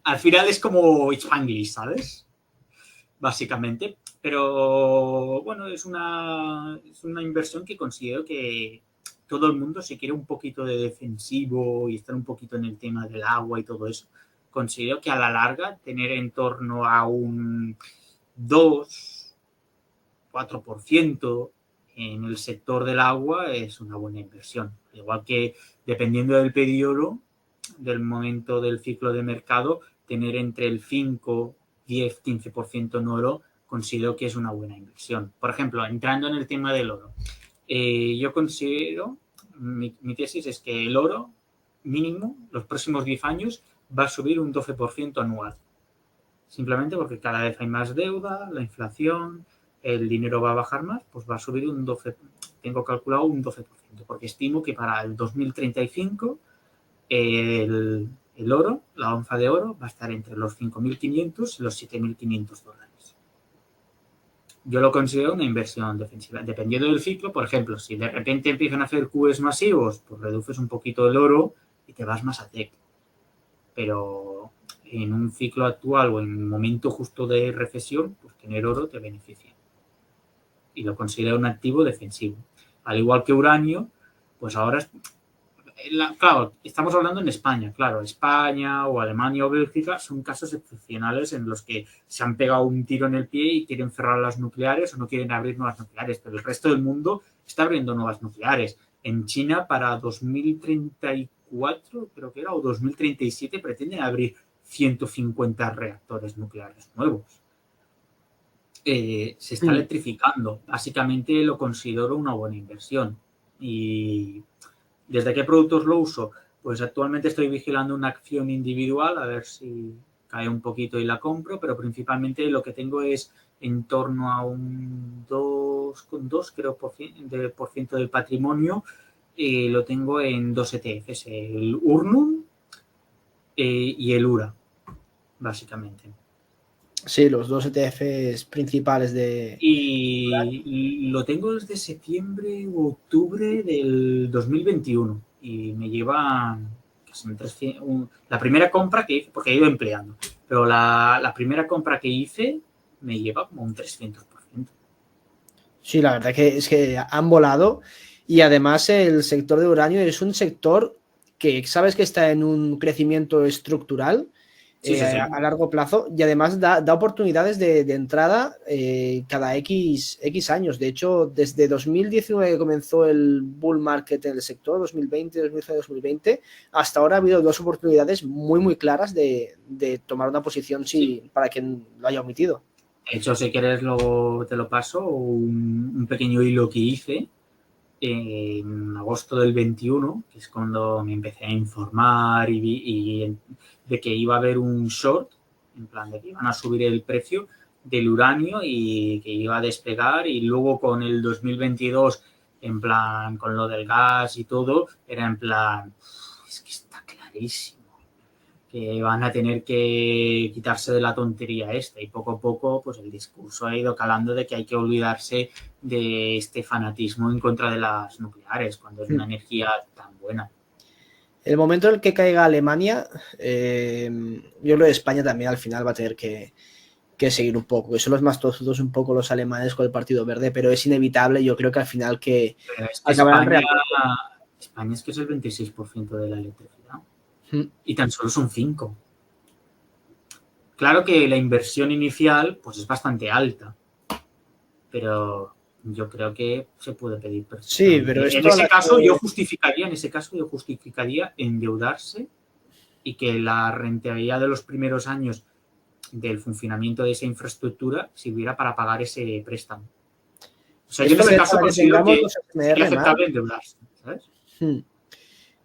al final es como Spanglish, ¿sabes? Básicamente. Pero bueno, es una inversión que considero que todo el mundo, si quiere un poquito de defensivo y estar un poquito en el tema del agua y todo eso, considero que a la larga tener en torno a un 2-4% en el sector del agua es una buena inversión. Igual que dependiendo del periodo, del momento del ciclo de mercado, tener entre el 5, 10, 15% en oro, considero que es una buena inversión. Por ejemplo, entrando en el tema del oro, yo considero, mi tesis es que el oro mínimo, los próximos 10 años, va a subir un 12% anual. Simplemente porque cada vez hay más deuda, la inflación, el dinero va a bajar más, pues va a subir un 12%. Tengo calculado un 12%, porque estimo que para el 2035 el oro, la onza de oro, va a estar entre los 5.500 y los 7.500 dólares. Yo lo considero una inversión defensiva. Dependiendo del ciclo, por ejemplo, si de repente empiezan a hacer QEs masivos, pues reduces un poquito el oro y te vas más a tech. Pero en un ciclo actual o en un momento justo de recesión, pues tener oro te beneficia. Y lo considero un activo defensivo. Al igual que uranio, pues ahora claro, estamos hablando en España, claro, España o Alemania o Bélgica son casos excepcionales en los que se han pegado un tiro en el pie y quieren cerrar las nucleares o no quieren abrir nuevas nucleares, pero el resto del mundo está abriendo nuevas nucleares. En China para 2034, creo que era, o 2037 pretenden abrir 150 reactores nucleares nuevos. Se está electrificando. Básicamente lo considero una buena inversión. Y ¿desde qué productos lo uso? Pues actualmente estoy vigilando una acción individual a ver si cae un poquito y la compro, pero principalmente lo que tengo es en torno a un 2,2 creo por ciento del patrimonio lo tengo en dos ETFs, el Urnum y el URA, básicamente. Sí, los dos ETFs principales de... Y lo tengo desde septiembre u octubre del 2021 y me llevan casi 300, la primera compra que hice, porque he ido empleando, pero la primera compra que hice me lleva como un 300%. Sí, la verdad que es que han volado y además el sector de uranio es un sector que sabes que está en un crecimiento estructural Sí, sí, sí. a largo plazo y además da oportunidades de entrada cada X años. De hecho, desde 2019 que comenzó el bull market en el sector, 2020, 2020, hasta ahora ha habido dos oportunidades muy claras de tomar una posición para quien lo haya omitido. De hecho, si quieres, luego te lo paso, un pequeño hilo que hice en agosto del 21, que es cuando me empecé a informar y de que iba a haber un short, en plan de que iban a subir el precio del uranio y que iba a despegar, y luego con el 2022, en plan, con lo del gas y todo, era en plan, es que está clarísimo que van a tener que quitarse de la tontería esta, y poco a poco pues el discurso ha ido calando de que hay que olvidarse de este fanatismo en contra de las nucleares cuando es una energía tan buena. El momento en el que caiga Alemania, yo creo que España también al final va a tener que seguir un poco, que son los más tozudos un poco los alemanes con el Partido Verde, pero es inevitable, yo creo que al final que Pero es que acabarán España es que es el 26% de la electricidad Hmm. y tan solo son 5. Claro que la inversión inicial pues es bastante alta, pero yo creo que se puede pedir Sí, pero perfectamente. En esto a ese la caso que... yo justificaría endeudarse y que la rentabilidad de los primeros años del funcionamiento de esa infraestructura sirviera para pagar ese préstamo. O sea, yo en Esto ese es caso para que considero tengamos que los sería SMR más. aceptable endeudarse, ¿sabes?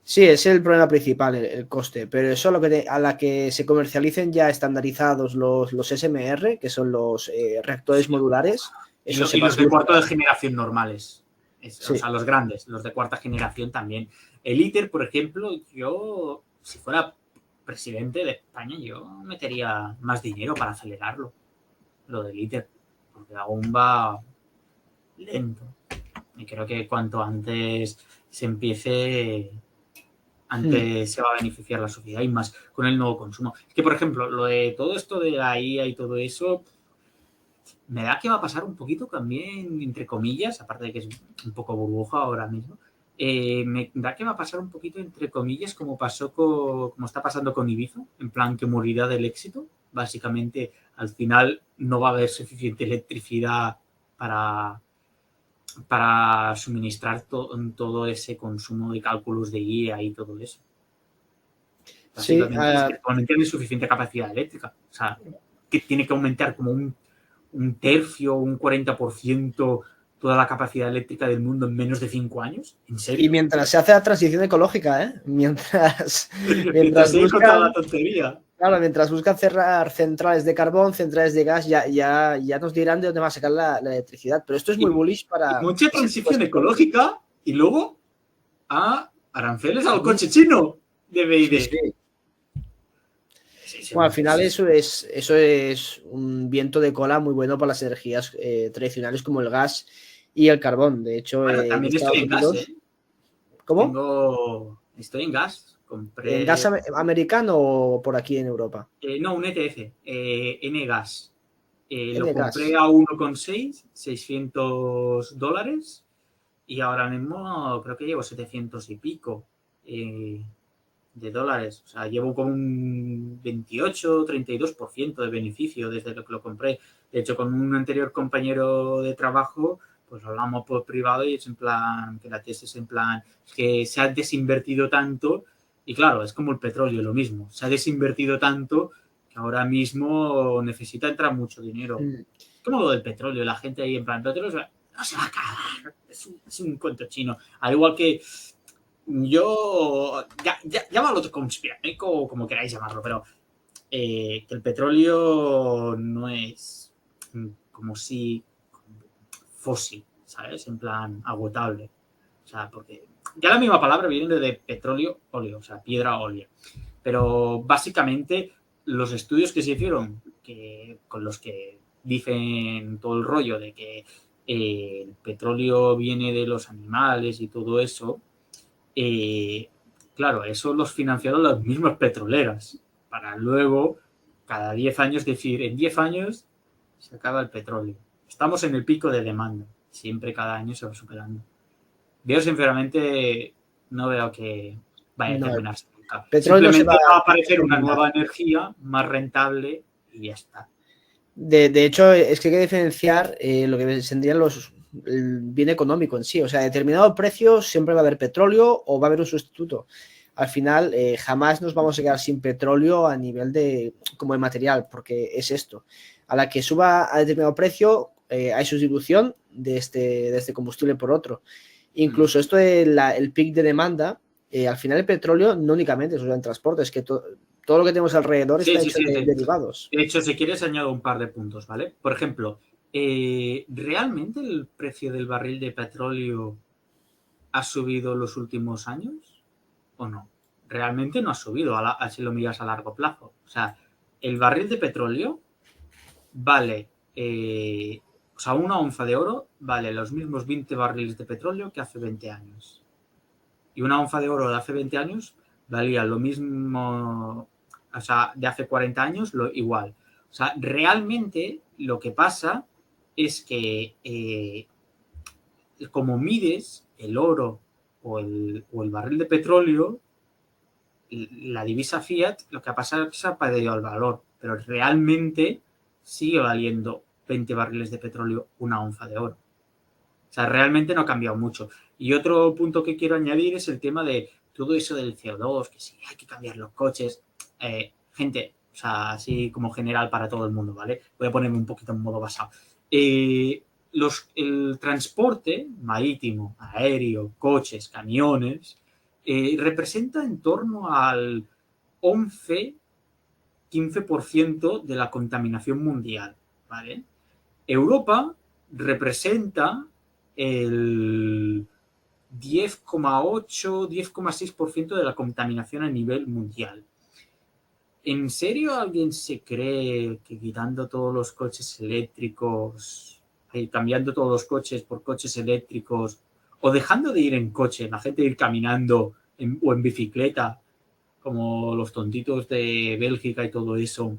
Sí, es el problema principal, el coste, pero eso a la que se comercialicen ya estandarizados los SMR, que son los reactores Sí. modulares, Y, eso se y va a los de cuarta solucionar. de generación normales. O Sí. sea, los grandes, los de cuarta generación también. El ITER, por ejemplo, yo, si fuera presidente de España, yo metería más dinero para acelerarlo, lo del ITER, porque aún va lento. Y creo que cuanto antes se empiece, antes se va a beneficiar la sociedad y más con el nuevo consumo. Es que, por ejemplo, lo de todo esto de la IA y todo eso, me da que va a pasar un poquito también, entre comillas, aparte de que es un poco burbuja ahora mismo, me da que va a pasar un poquito, entre comillas, como está pasando con Ibiza, en plan que morirá del éxito. Básicamente, al final no va a haber suficiente electricidad para suministrar todo ese consumo de cálculos de IA y todo eso. Sí, Básicamente es que actualmente no hay suficiente capacidad eléctrica. O sea, que tiene que aumentar como un tercio, un 40% toda la capacidad eléctrica del mundo en menos de 5 años. ¿En y serio? mientras se hace la transición ecológica, ¿eh? Mientras Mientras sigue con toda buscan, la tontería. claro, mientras buscan cerrar centrales de carbón, centrales de gas, ya nos dirán de dónde va a sacar la electricidad. Pero esto es muy Y, bullish y para mucha ese tipo de transición sectores. ecológica y luego a aranceles al coche chino de Sí, BID. sí. Sí, Bueno, al final eso es un viento de cola muy bueno para las energías tradicionales como el gas y el carbón. De hecho, bueno, en también estoy Estados en gas, Unidos, ¿eh? ¿cómo? Estoy en gas. ¿En gas Compré, americano o por aquí en Europa? no, un ETF, N-Gas. Lo compré N-gas. a 1,6, $600, y ahora mismo creo que llevo 700 y pico de dólares. O sea, llevo como un 28-32% de beneficio desde que lo compré. De hecho, con un anterior compañero de trabajo, pues hablamos por privado y es en plan, que la tesis es en plan, es que se ha desinvertido tanto, y claro, es como el petróleo, lo mismo. Se ha desinvertido tanto que ahora mismo necesita entrar mucho dinero. Mm. Como lo del petróleo, la gente ahí en plan, petróleo no se va a acabar, es un cuento chino. Al igual que yo, llámalo conspiranoico, como queráis llamarlo, pero que el petróleo no es como si fósil, ¿sabes? En plan agotable. O sea, porque ya la misma palabra viene de petróleo, óleo, o sea, piedra, óleo. Pero básicamente los estudios que se hicieron, con los que dicen todo el rollo de que el petróleo viene de los animales y todo eso, claro, eso los financiaron las mismas petroleras, para luego, cada 10 años, decir, en 10 años se acaba el petróleo. Estamos en el pico de demanda, siempre cada año se va superando. Yo, sinceramente, no veo que vaya a No, el terminarse nunca. petróleo no se Simplemente va va a a aparecer una terminar. nueva energía más rentable y ya está. De hecho, es que hay que diferenciar lo que tendrían el bien económico en sí. O sea, a determinado precio siempre va a haber petróleo o va a haber un sustituto. Al final, jamás nos vamos a quedar sin petróleo a nivel como de material, porque es esto. A la que suba a determinado precio, hay sustitución de este combustible por otro. Incluso esto del pic de demanda, al final el petróleo no únicamente se usa en transporte, es que todo lo que tenemos alrededor Sí, está sí, hecho sí, de sí. derivados. De hecho, si quieres, añado un par de puntos, ¿vale? Por ejemplo, ¿realmente el precio del barril de petróleo ha subido los últimos años o no? Realmente no ha subido, si lo miras a largo plazo. O sea, el barril de petróleo vale, o sea, una onza de oro vale los mismos 20 barriles de petróleo que hace 20 años. Y una onza de oro de hace 20 años valía lo mismo, o sea, de hace 40 años, igual. O sea, realmente lo que pasa es que como mides el oro o el barril de petróleo, la divisa fiat, lo que ha pasado es que se ha perdido el valor, pero realmente sigue valiendo 20 barriles de petróleo una onza de oro. O sea, realmente no ha cambiado mucho. Y otro punto que quiero añadir es el tema de todo eso del CO2, que sí, hay que cambiar los coches. Gente, o sea, así como general para todo el mundo, ¿vale? Voy a ponerme un poquito en modo basado. El transporte marítimo, aéreo, coches, camiones, representa en torno al 11-15% de la contaminación mundial, ¿vale? Europa representa el 10,8-10,6% de la contaminación a nivel mundial. ¿En serio alguien se cree que quitando todos los coches eléctricos, cambiando todos los coches por coches eléctricos, o dejando de ir en coche, la gente ir caminando o en bicicleta, como los tontitos de Bélgica y todo eso,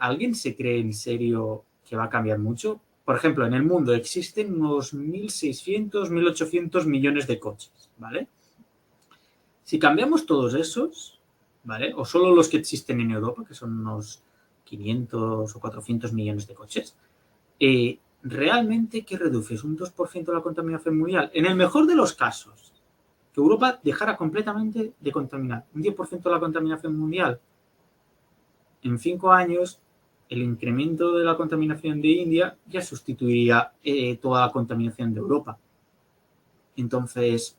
¿alguien se cree en serio que va a cambiar mucho? Por ejemplo, en el mundo existen unos 1.600, 1.800 millones de coches, ¿vale? Si cambiamos todos esos, ¿vale? O solo los que existen en Europa, que son unos 500 o 400 millones de coches, ¿realmente qué reduces? ¿Un 2% de la contaminación mundial? En el mejor de los casos, que Europa dejara completamente de contaminar, un 10% de la contaminación mundial. En 5 años, el incremento de la contaminación de India ya sustituiría toda la contaminación de Europa. Entonces,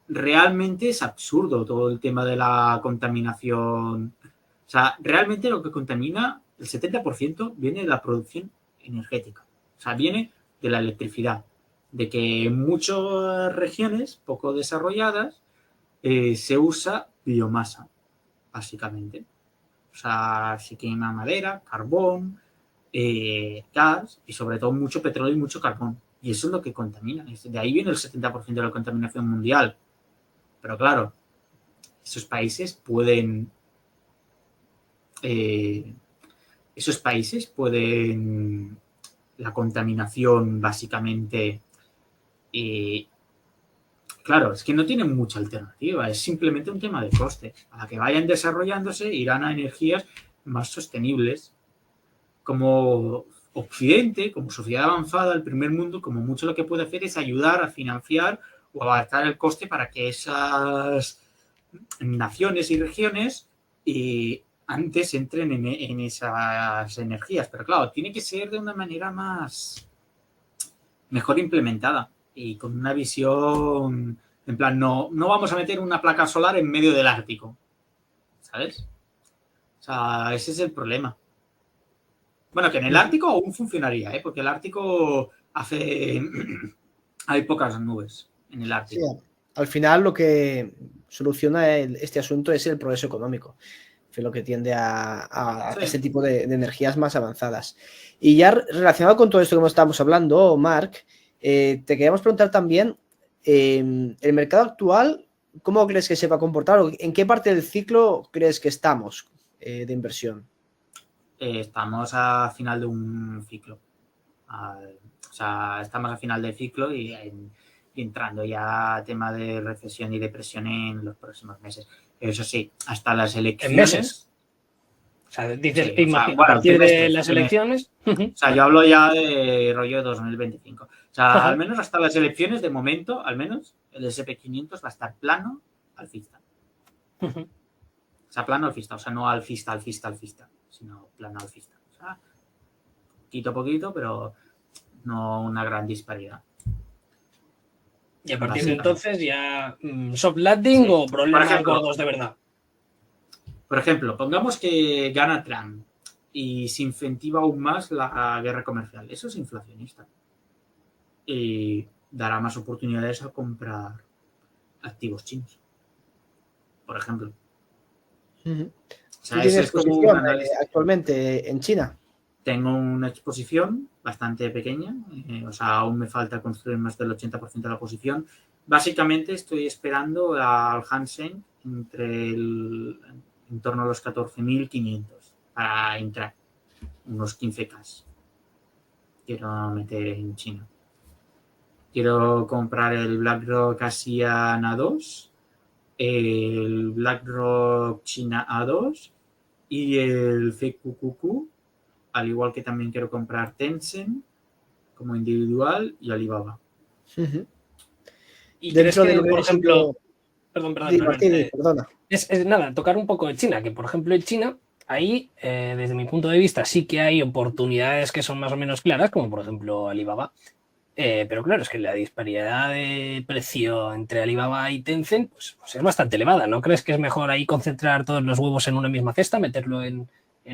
realmente es absurdo todo el tema de la contaminación. O sea, realmente lo que contamina, el 70% viene de la producción energética. O sea, viene de la electricidad. De que en muchas regiones poco desarrolladas se usa biomasa, básicamente. O sea, se quema madera, carbón, gas y sobre todo mucho petróleo y mucho carbón. Y eso es lo que contamina. De ahí viene el 70% de la contaminación mundial. Pero claro, esos países pueden la contaminación básicamente, claro, es que no tienen mucha alternativa, es simplemente un tema de coste. A la que vayan desarrollándose irán a energías más sostenibles. Como Occidente, como sociedad avanzada, el primer mundo, como mucho lo que puede hacer es ayudar a financiar o abatar el coste para que esas naciones y regiones antes entren en esas energías. Pero claro, tiene que ser de una manera mejor implementada y con una visión, en plan, no vamos a meter una placa solar en medio del Ártico, ¿sabes? O sea, ese es el problema. Bueno, que en el Ártico aún funcionaría, ¿eh? Porque el Ártico hay pocas nubes en el Sí, Ártico. al final lo que soluciona este asunto es el progreso económico, que es lo que tiende a Sí. este tipo de energías más avanzadas. Y ya relacionado con todo esto que estamos hablando, Marc, te queríamos preguntar también, el mercado actual, ¿cómo crees que se va a comportar? ¿En qué parte del ciclo crees que estamos de inversión? Estamos a final de un ciclo. O sea, estamos a final del ciclo y entrando ya a tema de recesión y depresión en los próximos meses. Eso sí, hasta las En elecciones. meses. O sea, dices, Sí, o sea, a bueno, partir de trimestres, las trimestres. elecciones. O sea, yo hablo ya de rollo 2025. O sea, al menos hasta las elecciones, de momento, al menos, el S&P 500 va a estar plano alcista. O sea, plano alcista. O sea, no alcista, sino plano alcista. O sea, poquito a poquito, pero no una gran disparidad. Y a partir de Básicamente. entonces ya soft landing Sí. o problemas Por ejemplo, gordos de verdad. Por ejemplo, pongamos que gana Trump y se incentiva aún más la guerra comercial. Eso es inflacionista. Y dará más oportunidades a comprar activos chinos, por ejemplo. Uh-huh. O ¿Tú sea, ese tienes es como un posición análisis. actualmente en China? Tengo una exposición bastante pequeña, o sea, aún me falta construir más del 80% de la posición. Básicamente estoy esperando al Hansen en torno a los 14.500 para entrar, unos 15K. Quiero meter en China. Quiero comprar el BlackRock Asia A2, el BlackRock China A2 y el CQQQ, al igual que también quiero comprar Tencent como individual y Alibaba. Uh-huh. ¿Y crees Dentro que, del por ejemplo, universo... perdón, Martín, Albert, perdona. es nada, tocar un poco de China, que por ejemplo en China, ahí, desde mi punto de vista, sí que hay oportunidades que son más o menos claras, como por ejemplo Alibaba. Pero claro, es que la disparidad de precio entre Alibaba y Tencent pues es bastante elevada. ¿No crees que es mejor ahí concentrar todos los huevos en una misma cesta, meterlo en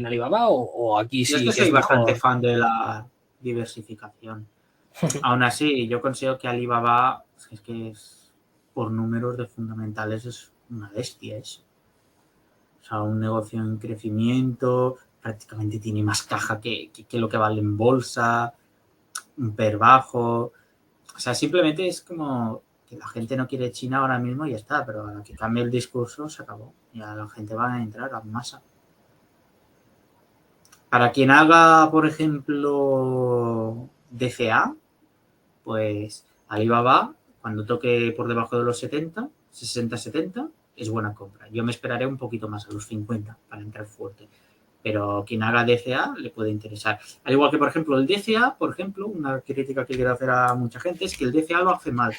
Alibaba o aquí Yo es sí que que soy es bastante mejor? fan de la diversificación. Aún así, yo considero que Alibaba es que por números de fundamentales es una bestia eso. O sea, un negocio en crecimiento, prácticamente tiene más caja que lo que vale en bolsa, un PER bajo. O sea, simplemente es como que la gente no quiere China ahora mismo y ya está, pero a la que cambie el discurso se acabó. Ya la gente va a entrar a masa. Para quien haga, por ejemplo, DCA, pues Alibaba, cuando toque por debajo de los 70, 60-70, es buena compra. Yo me esperaré un poquito más, a los 50, para entrar fuerte. Pero quien haga DCA le puede interesar. Al igual que, por ejemplo, el DCA, por ejemplo, una crítica que quiero hacer a mucha gente es que el DCA lo hace mal.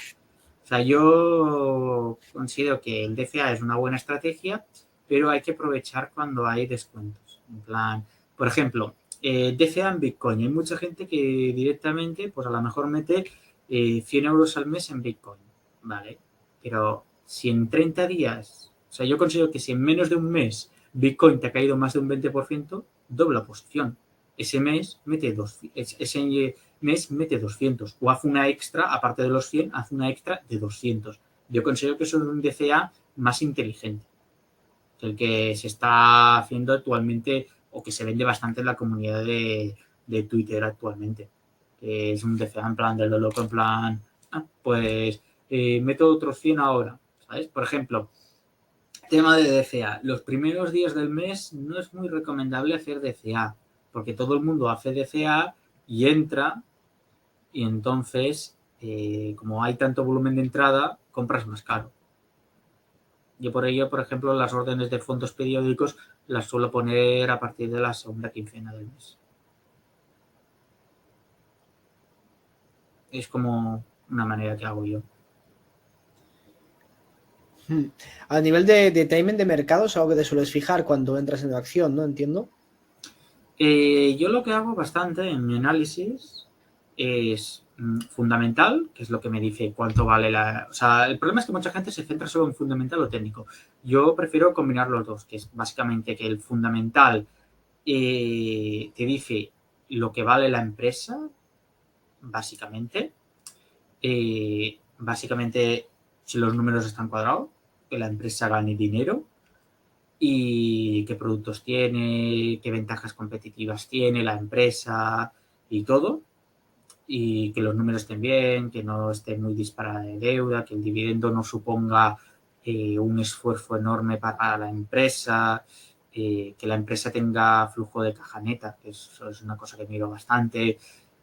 O sea, yo considero que el DCA es una buena estrategia, pero hay que aprovechar cuando hay descuentos. En plan, por ejemplo, DCA en Bitcoin. Hay mucha gente que directamente, pues a lo mejor mete 100 euros al mes en Bitcoin, ¿vale? Pero si en 30 días, o sea, yo considero que si en menos de un mes Bitcoin te ha caído más de un 20%, dobla posición. Ese mes mete 200 o hace una extra, aparte de los 100, hace una extra de 200. Yo considero que eso es un DCA más inteligente que el que se está haciendo actualmente o que se vende bastante en la comunidad de Twitter actualmente. Que es un DCA en plan de lo loco, en plan, pues meto otros 100 ahora, ¿sabes? Por ejemplo, tema de DCA. Los primeros días del mes no es muy recomendable hacer DCA, porque todo el mundo hace DCA y entra, y entonces, como hay tanto volumen de entrada, compras más caro. Yo por ello, por ejemplo, las órdenes de fondos periódicos las suelo poner a partir de la segunda quincena del mes. Es como una manera que hago yo. A nivel de timing de mercado es algo que te sueles fijar cuando entras en la acción, ¿no? Entiendo. Yo lo que hago bastante en mi análisis es fundamental, que es lo que me dice cuánto vale la... O sea, el problema es que mucha gente se centra solo en fundamental o técnico. Yo prefiero combinar los dos, que es básicamente que el fundamental te dice lo que vale la empresa, básicamente. Básicamente si los números están cuadrados, que la empresa gane dinero y qué productos tiene, qué ventajas competitivas tiene la empresa y todo, y que los números estén bien, que no esté muy disparada de deuda, que el dividendo no suponga un esfuerzo enorme para la empresa, que la empresa tenga flujo de caja neta, que eso es una cosa que miro bastante,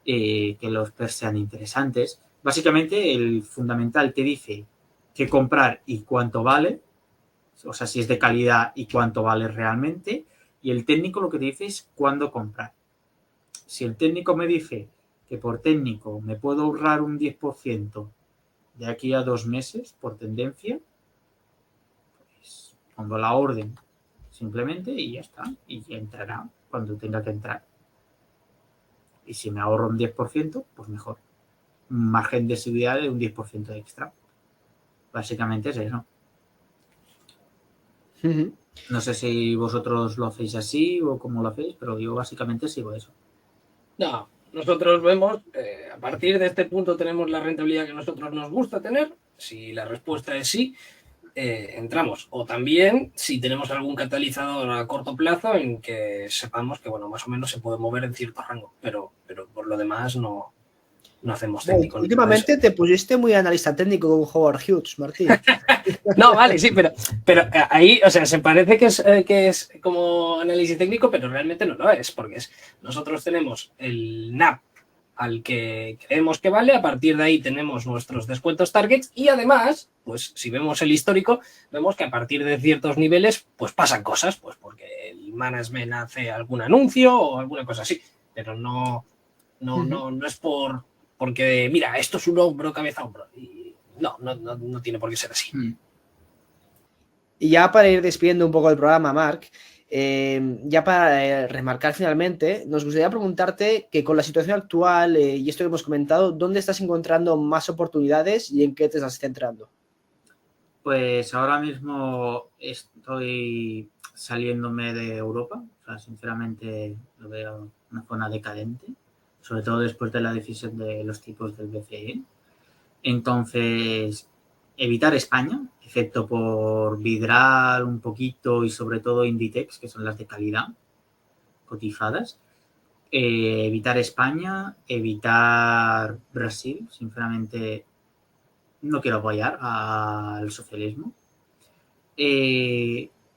que los PERS sean interesantes. Básicamente, el fundamental te dice qué comprar y cuánto vale, o sea, si es de calidad y cuánto vale realmente, y el técnico lo que te dice es cuándo comprar. Si el técnico me dice que por técnico me puedo ahorrar un 10% de aquí a 2 meses por tendencia, pues pongo la orden simplemente y ya está, y ya entrará cuando tenga que entrar. Y si me ahorro un 10%, pues mejor. Un margen de seguridad de un 10% extra. Básicamente es eso. No sé si vosotros lo hacéis así o cómo lo hacéis, pero yo básicamente sigo eso. No, nosotros vemos, a partir de este punto tenemos la rentabilidad que a nosotros nos gusta tener. Si la respuesta es sí, entramos. O también si tenemos algún catalizador a corto plazo en que sepamos que, bueno, más o menos se puede mover en cierto rango, pero por lo demás no hacemos técnico. Últimamente te pusiste muy analista técnico con Howard Hughes, Martín. No, vale, sí, pero ahí, o sea, se parece que es como análisis técnico, pero realmente no lo es, porque nosotros tenemos el NAP al que creemos que vale, a partir de ahí tenemos nuestros descuentos targets y además, pues si vemos el histórico, vemos que a partir de ciertos niveles, pues pasan cosas, pues porque el management hace algún anuncio o alguna cosa así, pero no es porque, mira, esto es un hombro, cabeza, hombro. Y no tiene por qué ser así. Y ya para ir despidiendo un poco el programa, Marc, ya para remarcar finalmente, nos gustaría preguntarte que con la situación actual y esto que hemos comentado, ¿dónde estás encontrando más oportunidades y en qué te estás centrando? Pues ahora mismo estoy saliéndome de Europa, o sea, sinceramente lo veo una zona decadente, sobre todo después de la decisión de los tipos del BCE. Entonces, evitar España, excepto por Vidral un poquito y sobre todo Inditex, que son las de calidad, cotizadas. Evitar España, evitar Brasil, sinceramente no quiero apoyar al socialismo.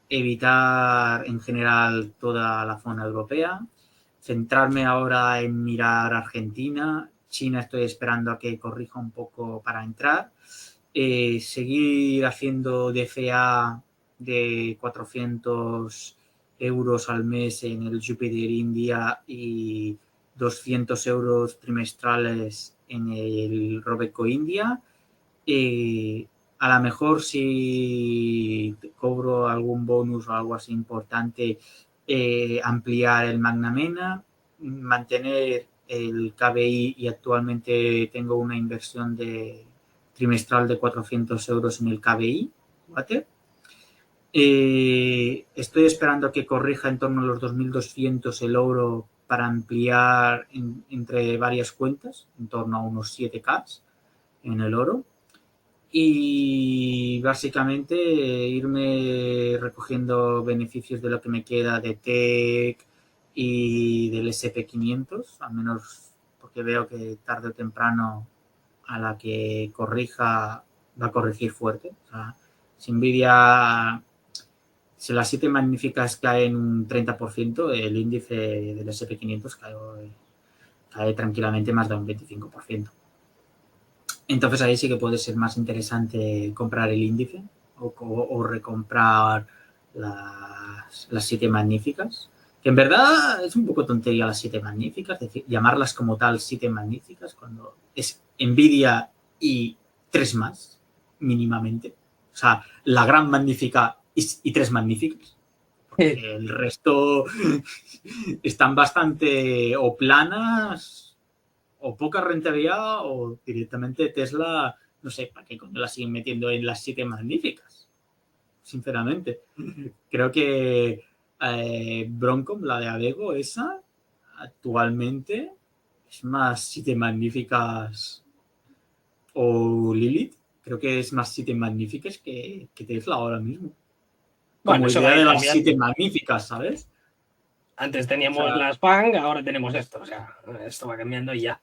Evitar en general toda la zona europea, centrarme ahora en mirar Argentina, China estoy esperando a que corrija un poco para entrar, seguir haciendo DFA de 400 euros al mes en el Jupiter India y 200 euros trimestrales en el Robeco India. A lo mejor si cobro algún bonus o algo así importante, ampliar el Magna Mena, mantener el KBI y actualmente tengo una inversión trimestral de 400 euros en el KBI. ¿Vale? Estoy esperando a que corrija en torno a los 2.200 el oro para ampliar entre varias cuentas, en torno a unos 7K en el oro. Y básicamente irme recogiendo beneficios de lo que me queda de TEC y del SP500, al menos porque veo que tarde o temprano a la que corrija va a corregir fuerte. O sea, si Nvidia, si las 7 magníficas caen un 30%, el índice del SP500 cae tranquilamente más de un 25%. Entonces ahí sí que puede ser más interesante comprar el índice o recomprar las 7 magníficas. Que en verdad es un poco tontería las 7 magníficas, es decir, llamarlas como tal 7 magníficas cuando es Nvidia y 3 más, mínimamente. O sea, la gran magnífica y 3 magníficas. Porque el resto están bastante o planas o poca rentabilidad o directamente Tesla, no sé, ¿para qué coño la siguen metiendo en las 7 magníficas? Sinceramente. Creo que Broncom, la de Avego, esa, actualmente es más 7 magníficas o Lilith Creo que es más Siete Magníficas que Tesla ahora mismo. Bueno, Como eso idea va a ir de las cambiando. Siete Magníficas, ¿sabes? Antes teníamos O sea, las Fang, ahora tenemos esto. O sea, esto va cambiando y ya.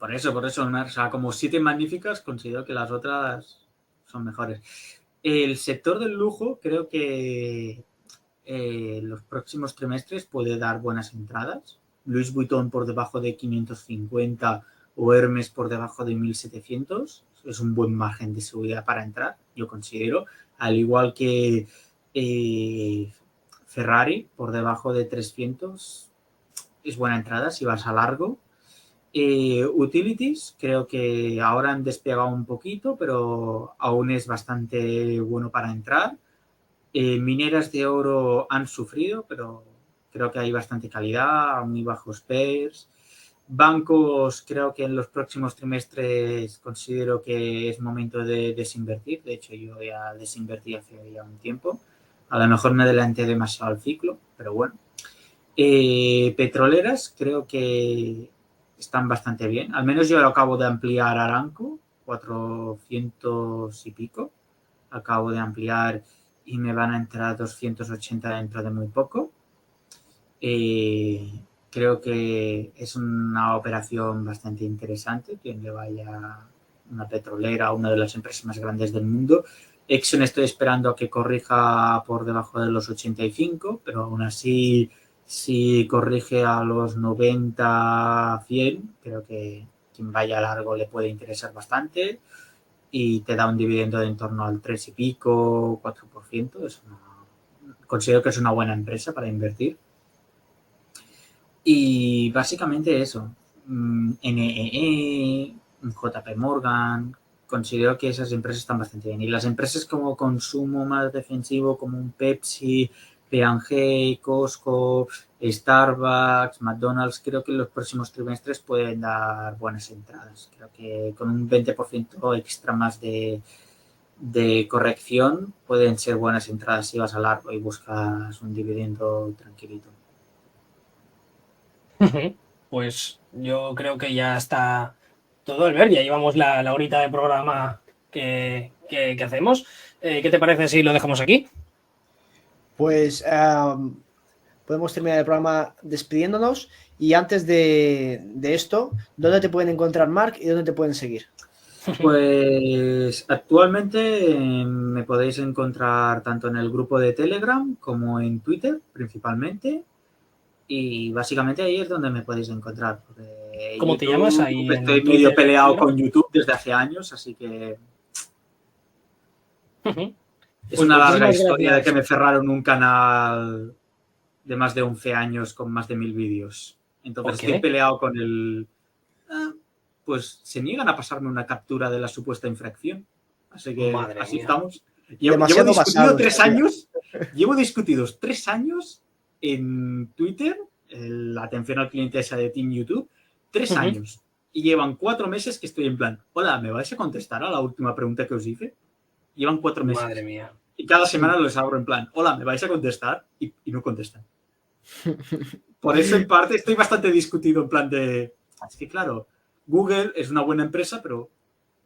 por eso, o sea, como Siete Magníficas, considero que las otras son mejores. El sector del lujo creo que los próximos trimestres puede dar buenas entradas. Louis Vuitton por debajo de 550 o Hermes por debajo de 1700. Es un buen margen de seguridad para entrar, yo considero. Al igual que Ferrari por debajo de 300 es buena entrada si vas a largo. Utilities, creo que ahora han despegado un poquito, pero aún es bastante bueno para entrar. Mineras de oro han sufrido, pero creo que hay bastante calidad, muy bajos PERs. Bancos, creo que en los próximos trimestres considero que es momento de desinvertir. De hecho, yo ya desinvertí hace ya un tiempo. A lo mejor me adelanté demasiado al ciclo, pero bueno. Petroleras, creo que están bastante bien. Al menos yo acabo de ampliar Aramco, 400 y pico. Acabo de ampliar y me van a entrar 280 dentro de muy poco. Creo que es una operación bastante interesante, quien le vaya una petrolera, una de las empresas más grandes del mundo. Exxon estoy esperando a que corrija por debajo de los 85, pero aún así, si corrige a los 90, 100, creo que quien vaya largo le puede interesar bastante y te da un dividendo de en torno al 3 y pico, 4%. Considero que es una buena empresa para invertir. Y básicamente eso. NEE, JP Morgan, considero que esas empresas están bastante bien. Y las empresas como consumo más defensivo, como un Pepsi, P&G, Costco, Starbucks, McDonald's, creo que en los próximos trimestres pueden dar buenas entradas. Creo que con un 20% extra más de corrección pueden ser buenas entradas si vas a largo y buscas un dividendo tranquilito. Pues yo creo que ya está todo, Albert. Ya llevamos la horita de programa que hacemos. ¿Qué te parece si lo dejamos aquí? Pues podemos terminar el programa despidiéndonos. Y antes de esto, ¿dónde te pueden encontrar, Marc, y dónde te pueden seguir? Pues actualmente me podéis encontrar tanto en el grupo de Telegram como en Twitter principalmente. Y básicamente ahí es donde me podéis encontrar. ¿Cómo te llamas ahí en Estoy Twitter? medio peleado con YouTube desde hace años, así que es Pues una larga muchísimas historia de que gracias. me cerraron un canal de más de 11 años con más de 1000 vídeos. Entonces ¿Por estoy qué? peleado con el... pues se niegan a pasarme una captura de la supuesta infracción. Así que Madre así mía. estamos. Llevo Demasiado discutido basados, 3 tío. años. Llevo discutidos 3 años en Twitter, la atención al cliente esa de Team YouTube, 3 años. Y llevan 4 meses que estoy en plan, hola, ¿me vais a contestar a la última pregunta que os hice? Llevan 4 Madre meses. mía. Y cada semana los abro en plan, hola, ¿me vais a contestar? Y no contestan. Por eso, en parte, estoy bastante discutido en plan de... Es que, claro, Google es una buena empresa, pero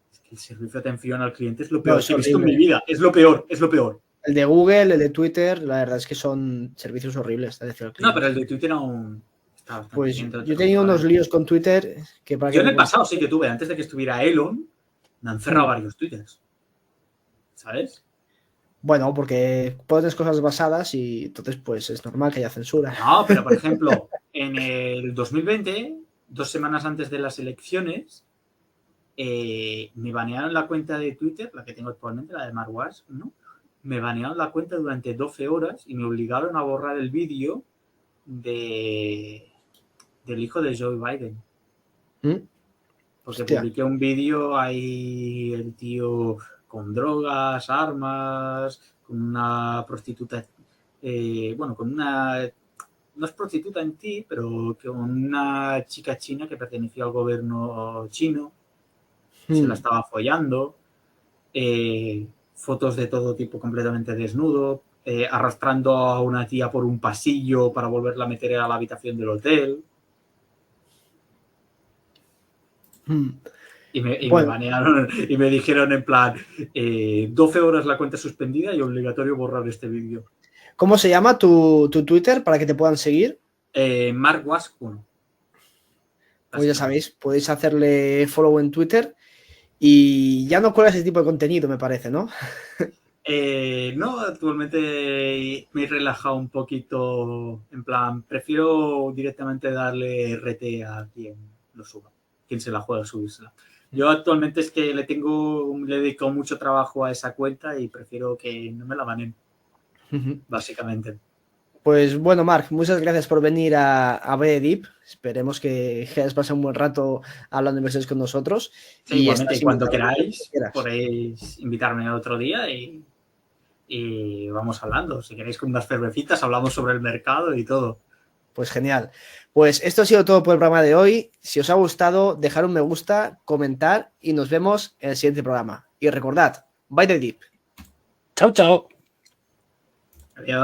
es que el servicio de atención al cliente es lo No, peor es que he visto en mi horrible. vida. Es lo peor, es lo peor. El de Google, el de Twitter, la verdad es que son servicios horribles de atención al No, pero cliente. el de Twitter aún está bastante Pues bien. yo he tenido unos líos con Twitter que para Yo que en me el pasado sí conteste. que tuve, antes de que estuviera Elon, me han cerrado varios Twitters. ¿Sabes? Bueno, porque pones cosas basadas y entonces pues es normal que haya censura. No, pero por ejemplo, en el 2020, 2 semanas antes de las elecciones, me banearon la cuenta de Twitter, la que tengo actualmente, la de Marwas, ¿no? Me banearon la cuenta durante 12 horas y me obligaron a borrar el vídeo del hijo de Joe Biden. Porque Hostia. publiqué un vídeo ahí el tío con drogas, armas, con una prostituta, bueno, con una, no es prostituta en sí, pero con una chica china que pertenecía al gobierno chino, se la estaba follando, fotos de todo tipo completamente desnudo, arrastrando a una tía por un pasillo para volverla a meter a la habitación del hotel. Me banearon y me dijeron en plan 12 horas la cuenta suspendida y obligatorio borrar este vídeo. ¿Cómo se llama tu Twitter para que te puedan seguir? MarkWask1. Pues ya sabéis, podéis hacerle follow en Twitter y ya no cuelga ese tipo de contenido, me parece, ¿no? No, actualmente me he relajado un poquito. En plan, prefiero directamente darle RT a quien lo suba, quien se la juega a subírsela. Yo actualmente es que le dedico mucho trabajo a esa cuenta y prefiero que no me la banen, básicamente. Pues bueno, Marc, muchas gracias por venir a BDeep. Esperemos que hayas pasado un buen rato hablando de inversiones con nosotros. Sí, igualmente, y cuando queráis, podéis invitarme otro día y vamos hablando. Si queréis con unas cervecitas, hablamos sobre el mercado y todo. Pues genial. Pues esto ha sido todo por el programa de hoy. Si os ha gustado, dejar un me gusta, comentar y nos vemos en el siguiente programa. Y recordad, bye the deep. Chao, chao. Adiós.